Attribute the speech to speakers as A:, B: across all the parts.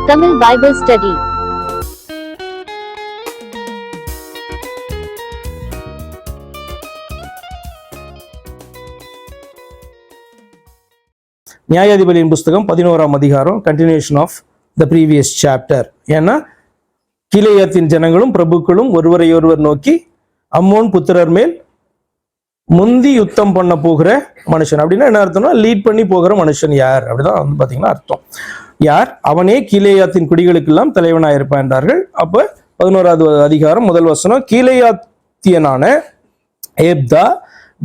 A: Tamil Bible Study.
B: நியாயாதிபதியின் புஸ்தகம் 11ஆம் அதிகாரம், continuation of the previous chapter. ஏன்னா கீலேயாத்தின் ஜனங்களும் பிரபுக்களும் ஒருவரையொருவர் நோக்கி, அம்மோன் புத்திரர் மேல் முந்தி யுத்தம் பண்ண போகிற மனுஷன் அப்படின்னா என்ன அர்த்தம்னா, லீட் பண்ணி போகிற மனுஷன் யார் அப்படிதான் வந்து பாத்தீங்கன்னா அர்த்தம். யார்? அவனே கீலேயாத்தின் குடிகளுக்கெல்லாம் தலைவனாக இருப்பான் என்றார்கள். அப்ப 11ஆவது அதிகாரம் முதல் வசனம், கீலேயாத்தியனான ஏப்தா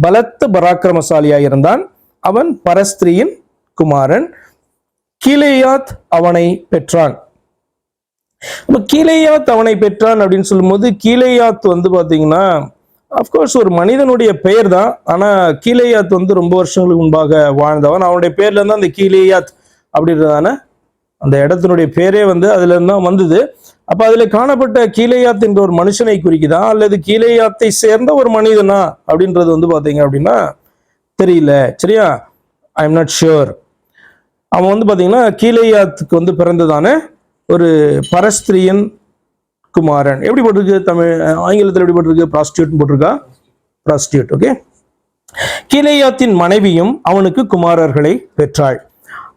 B: பலத்த பராக்கிரமசாலியாக இருந்தான். அவன் பரஸ்திரியின் குமாரன். கீலேயாத் அவனை பெற்றான். கீலேயாத் அவனை பெற்றான் அப்படின்னு சொல்லும்போது, கீலேயாத் வந்து பாத்தீங்கன்னா அப்கோர்ஸ் ஒரு மனிதனுடைய பெயர் தான். ஆனா கீலேயாத் வந்து ரொம்ப வருஷங்களுக்கு முன்பாக வாழ்ந்தவன். அவனுடைய பேர்ல இருந்தா அந்த கீலேயாத் அப்படின்றதான அந்த இடத்தினுடைய பேரே வந்து அதுல இருந்தா வந்தது. அப்ப அதுல காணப்பட்ட கீலேயாத் என்ற ஒரு மனுஷனை குறிக்குதா அல்லது கீலேயாத்தை சேர்ந்த ஒரு மனிதனா அப்படின்றது வந்து பாத்தீங்க அப்படின்னா தெரியல. சரியா? I am not sure. அவன் வந்து பாத்தீங்கன்னா கீலேயாத்துக்கு வந்து பிறந்ததான ஒரு பரஸ்திரியின் குமாரன். எப்படி போட்டிருக்கு? தமிழ் ஆங்கிலத்தில் எப்படி போட்டிருக்கு? ப்ராஸ்டியூட் போட்டிருக்கா? ப்ராஸ்டியூட். ஓகே. கீலேயாத்தின் மனைவியும் அவனுக்கு குமாரர்களை பெற்றாள்.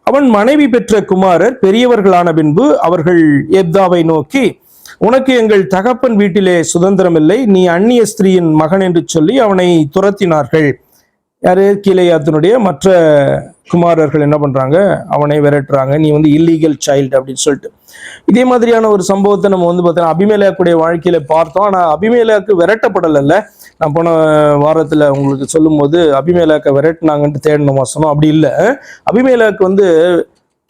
B: அவன் மனைவி பெற்ற குமாரர் பெரியவர்களான பின்பு அவர்கள் ஏப்தாவை நோக்கி, உனக்கு எங்கள் தகப்பன் வீட்டிலே சுதந்திரம் இல்லை, நீ அந்நிய ஸ்திரீயின் மகன் என்று சொல்லி அவனை துரத்தினார்கள். யாரு? கீலேயாத்தினுடைய மற்ற குமாரர்கள் என்ன பண்றாங்க? அவனை விரட்டுறாங்க. நீ வந்து இல்லீகல் சைல்டு அப்படின்னு சொல்லிட்டு. இதே மாதிரியான ஒரு சம்பவத்தை நம்ம வந்து பார்த்தீங்கன்னா அபிமெலேக்குடைய வாழ்க்கையில பார்த்தோம். ஆனா அபிமெலேக்கு விரட்டப்படலைல்ல. நான் போன வாரத்துல உங்களுக்கு சொல்லும் போது அபிமெலேக்கை விரட்டினாங்கன்ட்டு தேடின வசனம் அப்படி இல்லை. அபிமெலேக்கு வந்து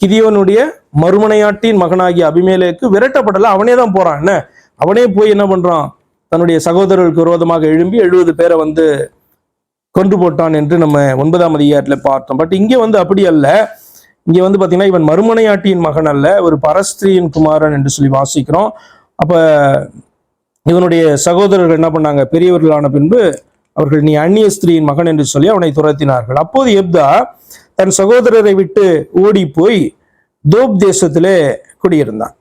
B: கிதியோனுடைய மறுமனையாட்டின் மகனாகிய அபிமெலேக்கு விரட்டப்படலை. அவனே தான் போறான். என்ன? அவனே போய் என்ன பண்றான்? தன்னுடைய சகோதரர்களுக்கு விரோதமாக எழும்பி 70 பேரை வந்து கொன்று போட்டான் என்று நம்ம 9ஆம் அதிகாரத்துல பார்த்தோம். பட் இங்கே வந்து அப்படி அல்ல. இங்க வந்து பாத்தீங்கன்னா இவன் மறுமனையாட்டியின் மகன் அல்ல, ஒரு பரஸ்திரியின் குமாரன் என்று சொல்லி வாசிக்கிறோம். அப்ப இவனுடைய சகோதரர்கள் என்ன பண்ணாங்க? பெரியவர்களான பின்பு அவர்கள் நீ அந்நிய ஸ்திரீயின் மகன் என்று சொல்லி அவனை துரத்தினார்கள். அப்போது ஏப்தா தன் சகோதரரை விட்டு ஓடி போய் தோப் தேசத்திலே குடியிருந்தான்.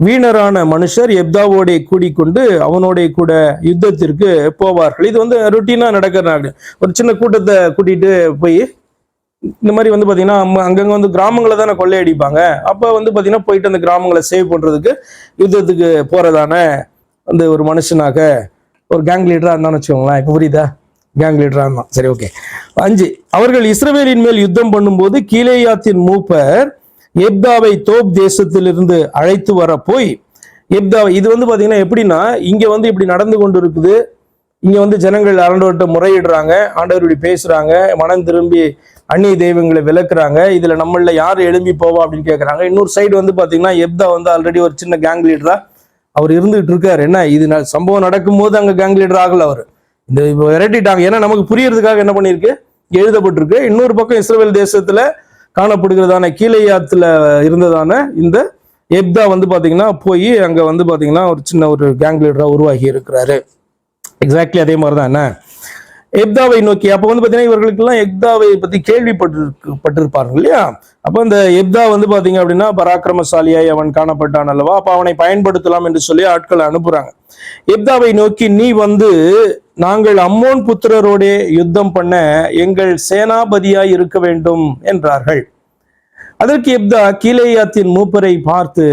B: வீணரான மனுஷர் எப்தாவோட கூடிக்கொண்டு அவனோட கூட யுத்தத்திற்கு போவார்கள். இது வந்து ரொட்டீனா நடக்கிறாங்க. ஒரு சின்ன கூட்டத்தை கூட்டிட்டு போய் இந்த மாதிரி வந்து பாத்தீங்கன்னா அங்கங்க வந்து கிராமங்களை தானே கொள்ளையடிப்பாங்க. அப்ப வந்து பாத்தீங்கன்னா போயிட்டு அந்த கிராமங்களை சேவ் பண்றதுக்கு யுத்தத்துக்கு போறதான அந்த ஒரு மனுஷனாக ஒரு கேங் லீடரா இருந்தான்னு வச்சுக்கோங்களேன். இப்ப புரியுதா? கேங் லீடரா இருந்தான். சரி, ஓகே. 5, அவர்கள் இஸ்ரவேலின் மேல் யுத்தம் பண்ணும்போது கீலேயாத்தின் மூப்பர் ஏப்தாவை தோப் தேசத்திலிருந்து அழைத்து வர போய் ஏப்தாவை, இது வந்து பாத்தீங்கன்னா எப்படின்னா இங்க வந்து இப்படி நடந்து கொண்டு இருக்குது. இங்க வந்து ஜனங்கள் ஆண்டவர்கிட்ட முறையிடுறாங்க, ஆண்டவர் இப்படி பேசுறாங்க, மனம் திரும்பி அந்நிய தெய்வங்களை விளக்குறாங்க. இதுல நம்மள யார் எழும்பி போவா அப்படின்னு கேட்கறாங்க. இன்னொரு சைடு வந்து பாத்தீங்கன்னா ஏப்தா வந்து ஆல்ரெடி ஒரு சின்ன கேங் லீடரா அவர் இருந்துகிட்டு இருக்காரு. என்ன இது சம்பவம் நடக்கும் போது அங்க கேங் லீடர் ஆகல அவர். இந்த விரட்டிட்டாங்க. ஏன்னா நமக்கு புரியறதுக்காக என்ன பண்ணிருக்கு? எழுதப்பட்டிருக்கு. இன்னொரு பக்கம் இஸ்ரவேல் தேசத்துல காணப்படுகிறதான கீலேயாத்துல இருந்ததான இந்த ஏப்தா வந்து பாத்தீங்கன்னா போய் அங்க வந்து பாத்தீங்கன்னா ஒரு சின்ன ஒரு கேங் லீடரா உருவாகி இருக்கிறாரு. எக்ஸாக்ட்லி அதே மாதிரிதான் என்ன ஏப்தாவை நோக்கி. அப்ப வந்து பாத்தீங்கன்னா இவர்களுக்கெல்லாம் ஏப்தாவை பத்தி கேள்விப்பட்டிருப்பார்கள் இல்லையா? அப்ப இந்த ஏப்தா வந்து பாத்தீங்க அப்படின்னா பராக்கிரமசாலியாய் அவன் காணப்பட்டான் அல்லவா? அப்ப அவனை பயன்படுத்தலாம் என்று சொல்லி ஆட்களை அனுப்புறாங்க. ஏப்தாவை நோக்கி, நீ வந்து நாங்கள் அம்மோன் புத்திரரோட யுத்தம் பண்ண எங்கள் சேனாபதியாய் இருக்க வேண்டும் என்றார்கள். அதற்கு ஏப்தா கீலேயாத்தின் மூப்பரை பார்த்து,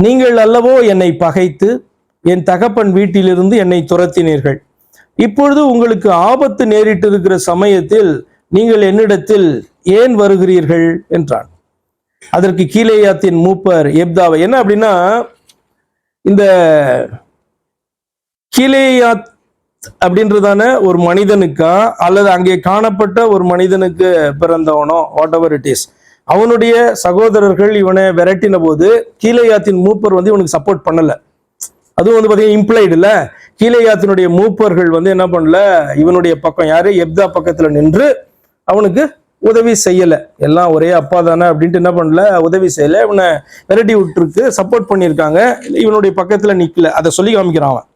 B: நீங்கள் அல்லவோ என்னை பகைத்து என் தகப்பன் வீட்டிலிருந்து என்னை துரத்தினீர்கள். இப்பொழுது உங்களுக்கு ஆபத்து நேரிட்டு இருக்கிற சமயத்தில் நீங்கள் என்னிடத்தில் ஏன் வருகிறீர்கள் என்றான். அதற்கு கீலேயாத்தின் மூப்பர் ஏப்தாவை, என்ன அப்படின்னா இந்த கீலேயாத் அப்படின்றதான ஒரு மனிதனுக்கா அல்லது அங்கே காணப்பட்ட ஒரு மனிதனுக்கு பிறந்தவனோ வாட் எவர் இட் இஸ், அவனுடைய சகோதரர்கள் இவனை விரட்டின போது கீலேயாத்தின் மூப்பர் வந்து இவனுக்கு சப்போர்ட் பண்ணல. அதுவும் வந்து பாத்தீங்கன்னா இம்ப்ளைடு இல்ல. கீலேயாத்தினுடைய மூப்பர்கள் வந்து என்ன பண்ணல, இவனுடைய பக்கம் யாரு ஏப்தா பக்கத்துல நின்று அவனுக்கு உதவி செய்யல. எல்லாம் ஒரே அப்பா தானே அப்படின்ட்டு என்ன பண்ணல, உதவி செய்யல. இவனை விரட்டி விட்டுருக்கு, சப்போர்ட் பண்ணியிருக்காங்க, இவனுடைய பக்கத்துல நிக்கல. அதை சொல்லி காமிக்கிறான் அவன்.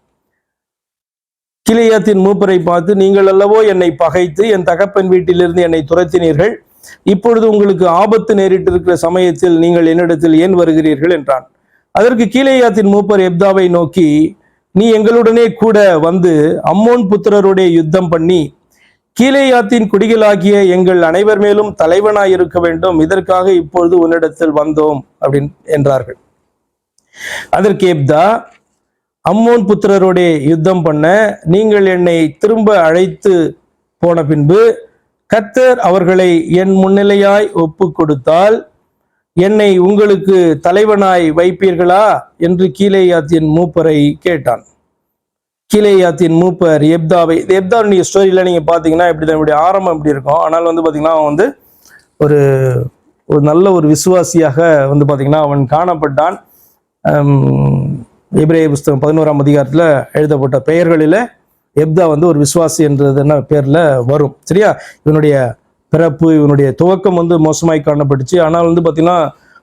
B: கீலேயாத்தின் மூப்பரை பார்த்து, நீங்கள் அல்லவோ என்னை பகைத்து என் தகப்பன் வீட்டிலிருந்து என்னை துரத்தினீர்கள், இப்பொழுது உங்களுக்கு ஆபத்து நேரிட்டு இருக்கிற சமயத்தில் நீங்கள் என்னிடத்தில் ஏன் வருகிறீர்கள் என்றான். அதற்கு கீலேயாத்தின் மூப்பர் எப்தாவை நோக்கி, நீ எங்களுடனே கூட வந்து அம்மோன் புத்திரருடைய யுத்தம் பண்ணி கீலேயாத்தின் குடிகளாகிய எங்கள் அனைவர் மேலும் தலைவனாய் இருக்க வேண்டும், இதற்காக இப்பொழுது உன்னிடத்தில் வந்தோம் அப்படின்னு என்றார்கள். அதற்கு எப்தா, அம்மோன் புத்திரருடைய யுத்தம் பண்ண நீங்கள் என்னை திரும்ப அழைத்து போன பின்பு கர்த்தர் அவர்களை என் முன்னிலையாய் ஒப்பு கொடுத்தால் என்னை உங்களுக்கு தலைவனாய் வைப்பீர்களா என்று கீலேயாத்தின் மூப்பரை கேட்டான். கீலேயாத்தின் மூப்பர் எப்தாவை, எப்தாவுடைய ஸ்டோரியில நீங்க பாத்தீங்கன்னா இப்படிதான், இப்படி ஆரம்பம் இப்படி இருக்கும். ஆனால் வந்து பாத்தீங்கன்னா அவன் வந்து ஒரு நல்ல ஒரு விசுவாசியாக வந்து பாத்தீங்கன்னா அவன் காணப்பட்டான். எபிரேய புஸ்தகம் 11ஆம் அதிகாரத்துல எழுதப்பட்ட பெயர்களில எப்தா வந்து ஒரு விசுவாசி என்றது என்ன பேர்ல வரும். சரியா? இவனுடைய பிறப்பு, இவனுடைய துவக்கம் வந்து மோசமாய் காணப்பட்டுச்சு. ஆனால் வந்து பாத்தீங்கன்னா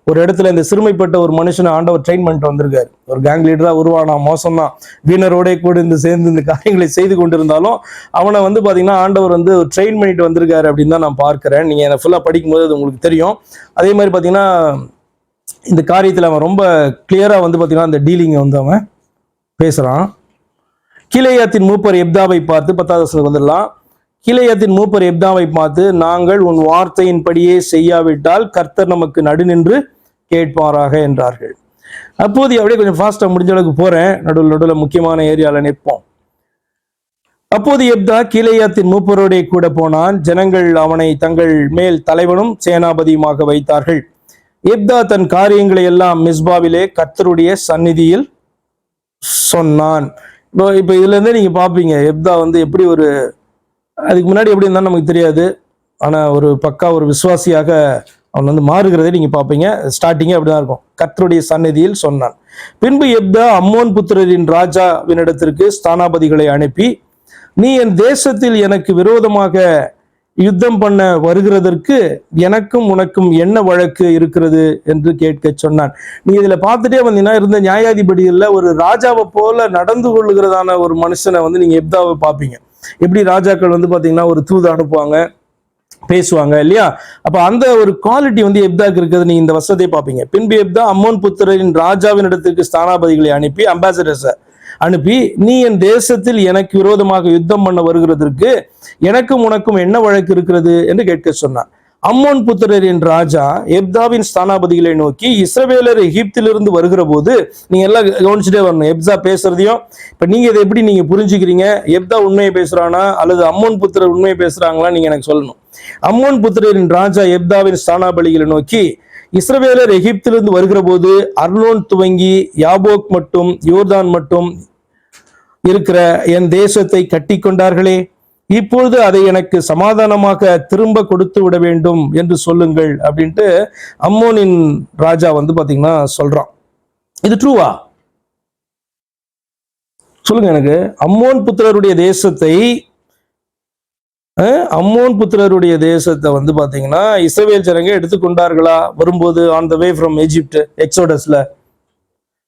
B: ஒரு இடத்துல இந்த சிறுமைப்பட்ட ஒரு மனுஷனை ஆண்டவர் ட்ரெயின் பண்ணிட்டு வந்திருக்காரு. ஒரு கேங் லீடரா உருவானா, மோசம்தான், வீணரோட கூட இந்த சேர்ந்து இந்த காரியங்களை செய்து கொண்டிருந்தாலும் அவனை வந்து பாத்தீங்கன்னா ஆண்டவர் வந்து ட்ரெயின் பண்ணிட்டு வந்திருக்காரு அப்படின்னு தான் நான் பார்க்கிறேன். நீங்க என்ன ஃபுல்லா படிக்கும்போது அது உங்களுக்கு தெரியும். அதே மாதிரி பாத்தீங்கன்னா இந்த காரியத்துல அவன் ரொம்ப கிளியரா வந்து பாத்தீங்கன்னா அந்த டீலிங்கை வந்து அவன் பேசுறான். கீலேயாத்தின் மூப்பர் எப்தாவை பார்த்து 10வது வசனத்துக்கு வந்துடலாம். கீலேயாத்தின் மூப்பர் எப்தாவை பார்த்து, நாங்கள் உன் வார்த்தையின்படியே செய்யாவிட்டால் கர்த்தர் நமக்கு நடுநின்று கேட்பாராக என்றார்கள். அப்போது அப்படியே கொஞ்சம் ஃபாஸ்டா முடிஞ்ச அளவுக்கு போறேன், நடுவில் முக்கியமான ஏரியால நிற்போம். அப்போது எப்தா கீலேயாத்தின் மூப்பரோட கூட போனான். ஜனங்கள் அவனை தங்கள் மேல் தலைவனும் சேனாபதியுமாக வைத்தார்கள். எப்தா தன் காரியங்களை எல்லாம் மிஸ்பாவிலே கர்த்தருடைய சந்நிதியில் சொன்னான். இப்ப இதுல இருந்தே நீங்க பாப்பீங்க எப்தா வந்து எப்படி ஒரு, அதுக்கு முன்னாடி எப்படி இருந்தாலும் நமக்கு தெரியாது, ஆனா ஒரு பக்கா ஒரு விசுவாசியாக அவன் வந்து மாறுகிறதை நீங்க பாப்பீங்க. ஸ்டார்டிங்கே அப்படிதான் இருக்கும். கர்த்தருடைய சந்நிதியில் சொன்னான். பின்பு எப்தா அம்மோன் புத்திரரின் ராஜாவினிடத்திற்கு ஸ்தானாபதிகளை அனுப்பி, நீ என் தேசத்தில் எனக்கு விரோதமாக யுத்தம் பண்ண வருகிறதற்கு எனக்கும் உனக்கும் என்ன வழக்கு இருக்கிறது என்று கேட்க சொன்னான். நீ இதுல பார்த்துட்டே வந்தீங்கன்னா இருந்த நியாயாதிபதியில ஒரு ராஜாவை போல நடந்து கொள்ளுகிறதான ஒரு மனுஷனை வந்து நீங்க எப்தாவை பார்ப்பீங்க. எப்படி ராஜாக்கள் வந்து பாத்தீங்கன்னா ஒரு தூது அனுப்புவாங்க, பேசுவாங்க இல்லையா? அப்ப அந்த ஒரு குவாலிட்டி வந்து எப்தாக்கு இருக்கிறது நீங்க இந்த வசனத்தை பார்ப்பீங்க. பின்பு எப்தா அம்மோன் புத்திரரின் ராஜாவின் இடத்திற்கு ஸ்தானாபதிகளை அனுப்பி, அம்பாசடர்ஸை அனுப்பி, நீ என் தேசத்தில் எனக்கு விரோதமாக யுத்தம் பண்ண வருகிறதற்கு எனக்கும் உனக்கும் என்ன வழக்கு இருக்கிறது என்று கேட்க சொன்னான். அம்மோன் புத்திரரின் ராஜா எப்தாவின் ஸ்தானாபதிகளை நோக்கி, இஸ்ரவேலர் எகிப்திலிருந்து வருகிற போது, நீங்க எல்லாம் கவனிச்சுட்டே வரணும் எப்தா பேசுறதையும். இப்ப நீங்க இதை எப்படி நீங்க புரிஞ்சுக்கிறீங்க? எப்தா உண்மையை பேசுறானா அல்லது அம்மோன் புத்திரர் உண்மையை பேசுறாங்களா நீங்க எனக்கு சொல்லணும். அம்மோன் புத்திரரின் ராஜா எப்தாவின் ஸ்தானாபதிகளை நோக்கி, இஸ்ரவேலர் எகிப்திலிருந்து வருகிற போது அர்னோன் துவங்கி யாபோக் மட்டும் யோர்தான் மட்டும் இருக்கிற என் தேசத்தை கட்டி கொண்டார்களே, இப்பொழுது அதை எனக்கு சமாதானமாக திரும்ப கொடுத்து விட வேண்டும் என்று சொல்லுங்கள் அப்படின்ட்டு அம்மோனின் ராஜா வந்து பாத்தீங்கன்னா சொல்றான். இது ட்ரூவா? சொல்லுங்க எனக்கு. அம்மோன் புத்திரருடைய தேசத்தை வந்து பாத்தீங்கன்னா இஸ்ரவேல் ஜனங்க எடுத்துக்கொண்டார்களா வரும்போது on the way from Egypt எக்ஸோடஸ்ல?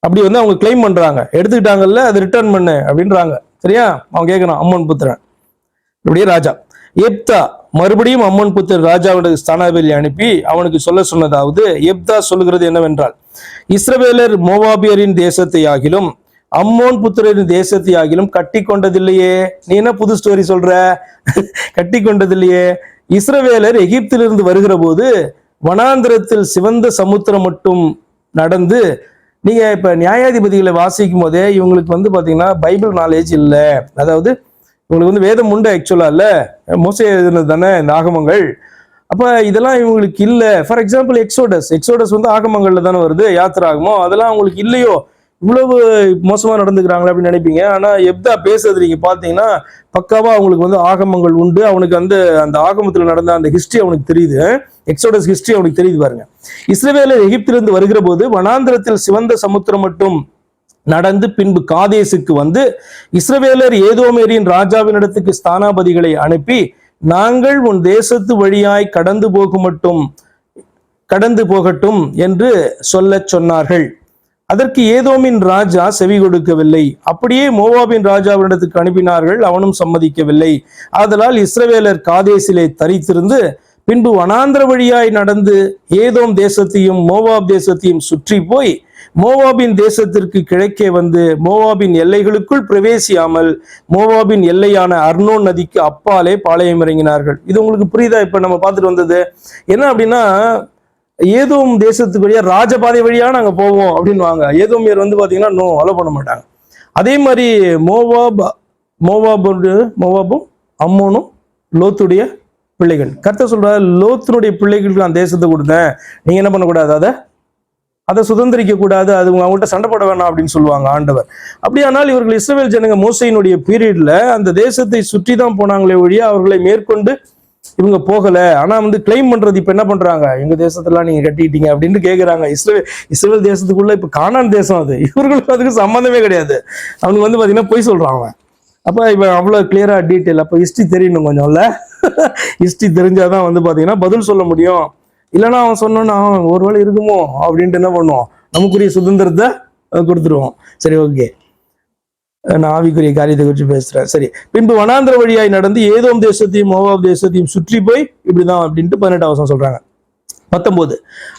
B: அப்படி வந்து அவங்க கிளைம் பண்றாங்க, எடுத்துக்கிட்டாங்கல்ல, அதை ரிட்டர்ன் பண்ணு அப்படின்றாங்க. சரியா? அவன் கேட்கறான் அம்மோன் புத்திரன். இப்படியே ராஜா எப்தா மறுபடியும் அம்மோன் புத்திரர் ராஜாவுடைய ஸ்தானாபதியை அனுப்பி அவனுக்கு சொல்ல சொன்னதாவது, எப்தா சொல்லுகிறது என்னவென்றால், இஸ்ரவேலர் மோவாபியரின் தேசத்தை ஆகிலும் அம்மோன் புத்திரரின் தேசத்தை ஆகிலும் கட்டி கொண்டதில்லையே. நீ என்ன புது ஸ்டோரி சொல்ற? கட்டி கொண்டதில்லையே. இஸ்ரவேலர் எகிப்திலிருந்து வருகிற போது வனாந்திரத்தில் சிவந்த சமுத்திரம் மட்டும் நடந்து, நீங்க இப்ப நியாயாதிபதிகளை வாசிக்கும் போதே இவங்களுக்கு வந்து பாத்தீங்கன்னா பைபிள் நாலேஜ் இல்லை. அதாவது இவங்களுக்கு வந்து வேதம் உண்டு ஆக்சுவலா இல்ல, மோசே எழுதுனது தானே இந்த ஆகமங்கள். அப்ப இதெல்லாம் இவங்களுக்கு இல்லை. ஃபார் எக்ஸாம்பிள் எக்ஸோடஸ் வந்து ஆகமங்கள்ல தானே வருது, யாத்திராகமோ, அதெல்லாம் அவங்களுக்கு இல்லையோ, இவ்வளவு மோசமா நடந்துக்கிறாங்களா அப்படின்னு நினைப்பீங்க. ஆனா எப்தா பேசுறது நீங்க பாத்தீங்கன்னா பக்காவா அவங்களுக்கு வந்து ஆகமங்கள் உண்டு. அவனுக்கு வந்து அந்த ஆகமத்துல நடந்த அந்த ஹிஸ்டரி அவனுக்கு தெரியுது, எக்ஸோடஸ் ஹிஸ்டரி அவனுக்கு தெரியுது பாருங்க. இஸ்ரவேலர் எகிப்திலிருந்து வருகிற போது வனாந்திரத்தில் சிவந்த சமுத்திரம் மட்டும் நடந்து பின்பு காதேசுக்கு வந்து இஸ்ரவேலர் ஏதோமேரின் ராஜாவினிடத்துக்கு ஸ்தானாபதிகளை அனுப்பி, நாங்கள் உன் தேசத்து வழியாய் கடந்து போகட்டும் என்று சொல்ல சொன்னார்கள். அதற்கு ஏதோமின் ராஜா செவி கொடுக்கவில்லை. அப்படியே மோவாபின் ராஜாவினிடத்துக்கு அனுப்பினார்கள், அவனும் சம்மதிக்கவில்லை. ஆதலால் இஸ்ரவேலர் காதேசிலே தரித்திருந்து பின்பு வனாந்திர வழியாய் நடந்து ஏதோம் தேசத்தையும் மோவாப் தேசத்தையும் சுற்றி போய் மோவாபின் தேசத்திற்கு கிழக்கே வந்து மோவாபின் எல்லைகளுக்குள் பிரவேசியாமல் மோவாபின் எல்லையான அர்னோன் நதிக்கு அப்பாலே பாளையம் இறங்கினார்கள். இது உங்களுக்கு புரியுதா? இப்ப நம்ம பார்த்துட்டு வந்தது என்ன அப்படின்னா, ஏதோம் தேசத்துக்கு வழியா ராஜபாதை வழியா நாங்க போவோம் அப்படின்னு வாங்க. ஏதோமியர் வந்து பாத்தீங்கன்னா நோ அலோ பண்ண மாட்டாங்க. அதே மாதிரி மோவாபும் அம்மோனும் லோத்துடைய பிள்ளைகள். கர்த்தர் சொல்றாரு, லோத்தினுடைய பிள்ளைகளுக்கு நான் தேசத்தை கொடுத்தேன், நீங்க என்ன பண்ணக்கூடாது, அதை சுதந்திரிக்க கூடாது, அது அவங்கள்ட்ட சண்டை போட வேணாம் அப்படின்னு சொல்லுவாங்க ஆண்டவர். அப்படியானால் இவர்கள் இஸ்ரவேல் ஜனங்க மோசையினுடைய பீரியட்ல அந்த தேசத்தை சுற்றி தான் போனாங்களே ஒழிய அவர்களை மேற்கொண்டு இவங்க போகல. ஆனா வந்து கிளைம் பண்றது இப்ப என்ன பண்றாங்க, எங்க தேசத்தெல்லாம் நீங்க கட்டிட்டீங்க அப்படின்னு கேக்குறாங்க. இஸ்ரவேல் தேசத்துக்குள்ள இப்ப கானான் தேசம், அது இவர்களுக்கு அதுக்கு சம்பந்தமே கிடையாது. அவனுக்கு வந்து பாத்தீங்கன்னா பொய் சொல்றாங்க. அப்ப இவன் அவ்வளவு கிளியரா டீட்டெயில், அப்ப ஹிஸ்டரி தெரியணும் கொஞ்சம்ல. ஹிஸ்டரி தெரிஞ்சாதான் வந்து பாத்தீங்கன்னா பதில் சொல்ல முடியும். இல்லைன்னா அவன் சொன்னான்னா ஒருவேளை இருக்குமோ அப்படின்ட்டு என்ன பண்ணுவோம், நமக்குரிய சுதந்திரத்தை கொடுத்துருவோம். சரி, ஓகே, நான் ஆவிக்குரிய காரியத்தை குறித்து பேசுறேன். சரி, பின்பு வனாந்திர வழியாய் நடந்து ஏதோம் தேசத்தையும் மோவாப் தேசத்தையும் சுற்றி போய் இப்படிதான் அப்படின்ட்டு 18 வசனம் சொல்றாங்க. 19,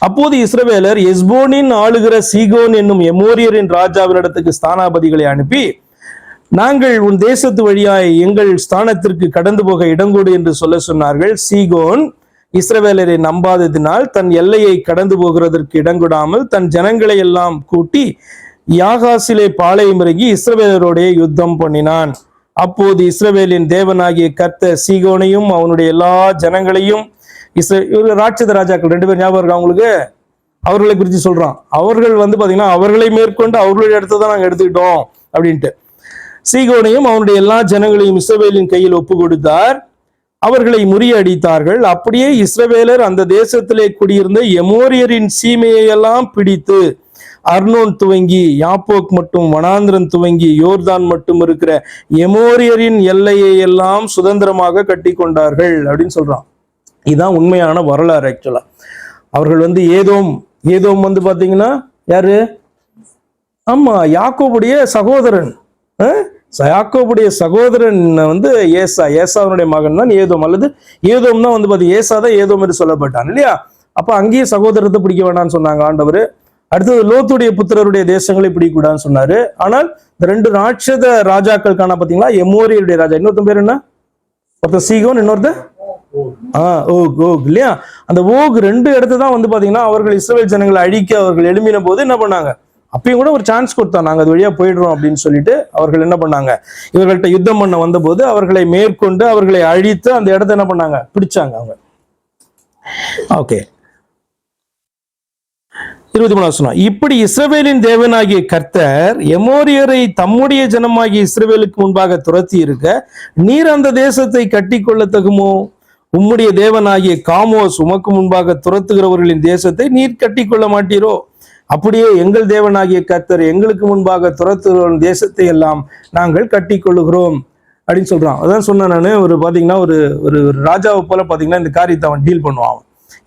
B: அப்போது இஸ்ரவேலர் எஸ்போனின் ஆளுகிற சீகோன் என்னும் எமோரியரின் ராஜாவினிடத்துக்கு ஸ்தானாபதிகளை அனுப்பி, நாங்கள் உன் தேசத்து வழியாய் எங்கள் ஸ்தானத்திற்கு கடந்து போக இடங்கொடு என்று சொல்ல சொன்னார்கள். சீகோன் இஸ்ரவேலரை நம்பாததினால் தன் எல்லையை கடந்து போகிறதற்கு இடங்கொடாமல் தன் ஜனங்களை எல்லாம் கூட்டி யாகாசிலே பாளையம் இறங்கி இஸ்ரவேலரோடைய யுத்தம் பண்ணினான். அப்போது இஸ்ரவேலின் தேவனாகிய கர்த்தர் சீகோனையும் அவனுடைய எல்லா ஜனங்களையும் ராட்சத ராஜாக்கள் 2 பேர் ஞாபகம் இருக்கா அவங்களுக்கு? அவர்களை குறித்து சொல்றான். அவர்கள் வந்து பாத்தீங்கன்னா அவர்களை மேற்கொண்டு அவர்களுடைய இடத்த தான் நாங்க எடுத்துக்கிட்டோம் அப்படின்ட்டு. சீகோனையும் அவனுடைய எல்லா ஜனங்களையும் இஸ்ரவேலின் கையில் ஒப்பு கொடுத்தார். அவர்களை முறியடித்தார்கள். அப்படியே இஸ்ரவேலர் அந்த தேசத்திலே குடியிருந்த எமோரியரின் சீமையை எல்லாம் பிடித்து அர்னோன் துவங்கி யாப்போக் மட்டும் வனாந்திரன் துவங்கி யோர்தான் மட்டும் இருக்கிற எமோரியரின் எல்லையை எல்லாம் சுதந்திரமாக கட்டி கொண்டார்கள் அப்படின்னு சொல்றான். இதுதான் உண்மையான வரலாறு. ஆக்சுவலா அவர்கள் வந்து ஏதோம் வந்து பாத்தீங்கன்னா யாரு? ஆமா, யாக்கோபுடைய சகோதரன். யாக்கோபுடைய சகோதரன் வந்து ஏசாவுடைய மகன் தான் ஏதோம், அல்லது ஏதோம் தான் வந்து பாத்தீங்க ஏசா தான் ஏதோம் என்று சொல்லப்பட்டான் இல்லையா? அப்ப அங்கேயே சகோதரத்தை பிடிக்க வேண்டாம்னு சொன்னாங்க ஆண்டவர். அடுத்தது லோத்துடைய புத்திரருடைய தேசங்களை பிடிக்கூடாதுன்னு சொன்னாரு. ஆனால் இந்த 2 ராட்சத ராஜாக்களுக்கான பாத்தீங்களா, எமோரியருடைய ராஜா, இன்னொருத்தன் பேர் என்ன? ஒருத்தர் சீகோன், இன்னொருத்தர் ஓக் இல்லையா? அந்த ஓக் 2 இடத்து தான் வந்து பாத்தீங்கன்னா அவர்கள் இஸ்ரவேல் ஜனங்களை அழிக்க அவர்கள் எழும்பின போது என்ன பண்ணாங்க, அப்பயும் கூட ஒரு சான்ஸ் கொடுத்தாங்க, நாங்க அது வழியா போயிடுறோம் அப்படின்னு சொல்லிட்டு அவர்கள் என்ன பண்ணாங்க, இவர்கள்ட்ட யுத்தம் பண்ண வந்த போது அவர்களை மேற்கொண்டு அவர்களை அழித்து அந்த இடத்த என்ன பண்ணாங்க, பிடிச்சாங்க அவங்க. ஓகே, 23 இப்படி இஸ்ரவேலின் தேவனாகிய கர்த்தர் எமோரியரை தம்முடைய ஜனமாகிய இஸ்ரவேலுக்கு முன்பாக துரத்தி இருக்க, நீர் அந்த தேசத்தை கட்டி கொள்ள தகுமோ? உம்முடைய தேவனாகிய காமோஸ் உமக்கு முன்பாக துரத்துகிறவர்களின் தேசத்தை நீர் கட்டி கொள்ள மாட்டீரோ? அப்படியே எங்கள் தேவனாகிய கர்த்தர் எங்களுக்கு முன்பாக துரத்துகிறவர்களின் தேசத்தை எல்லாம் நாங்கள் கட்டி கொள்ளுகிறோம் அப்படின்னு சொல்றான். அதான் சொன்னேன் நான், ஒரு பாத்தீங்கன்னா ஒரு ராஜாவை போல பாத்தீங்கன்னா இந்த காரியத்தை அவன் டீல் பண்ணுவான்.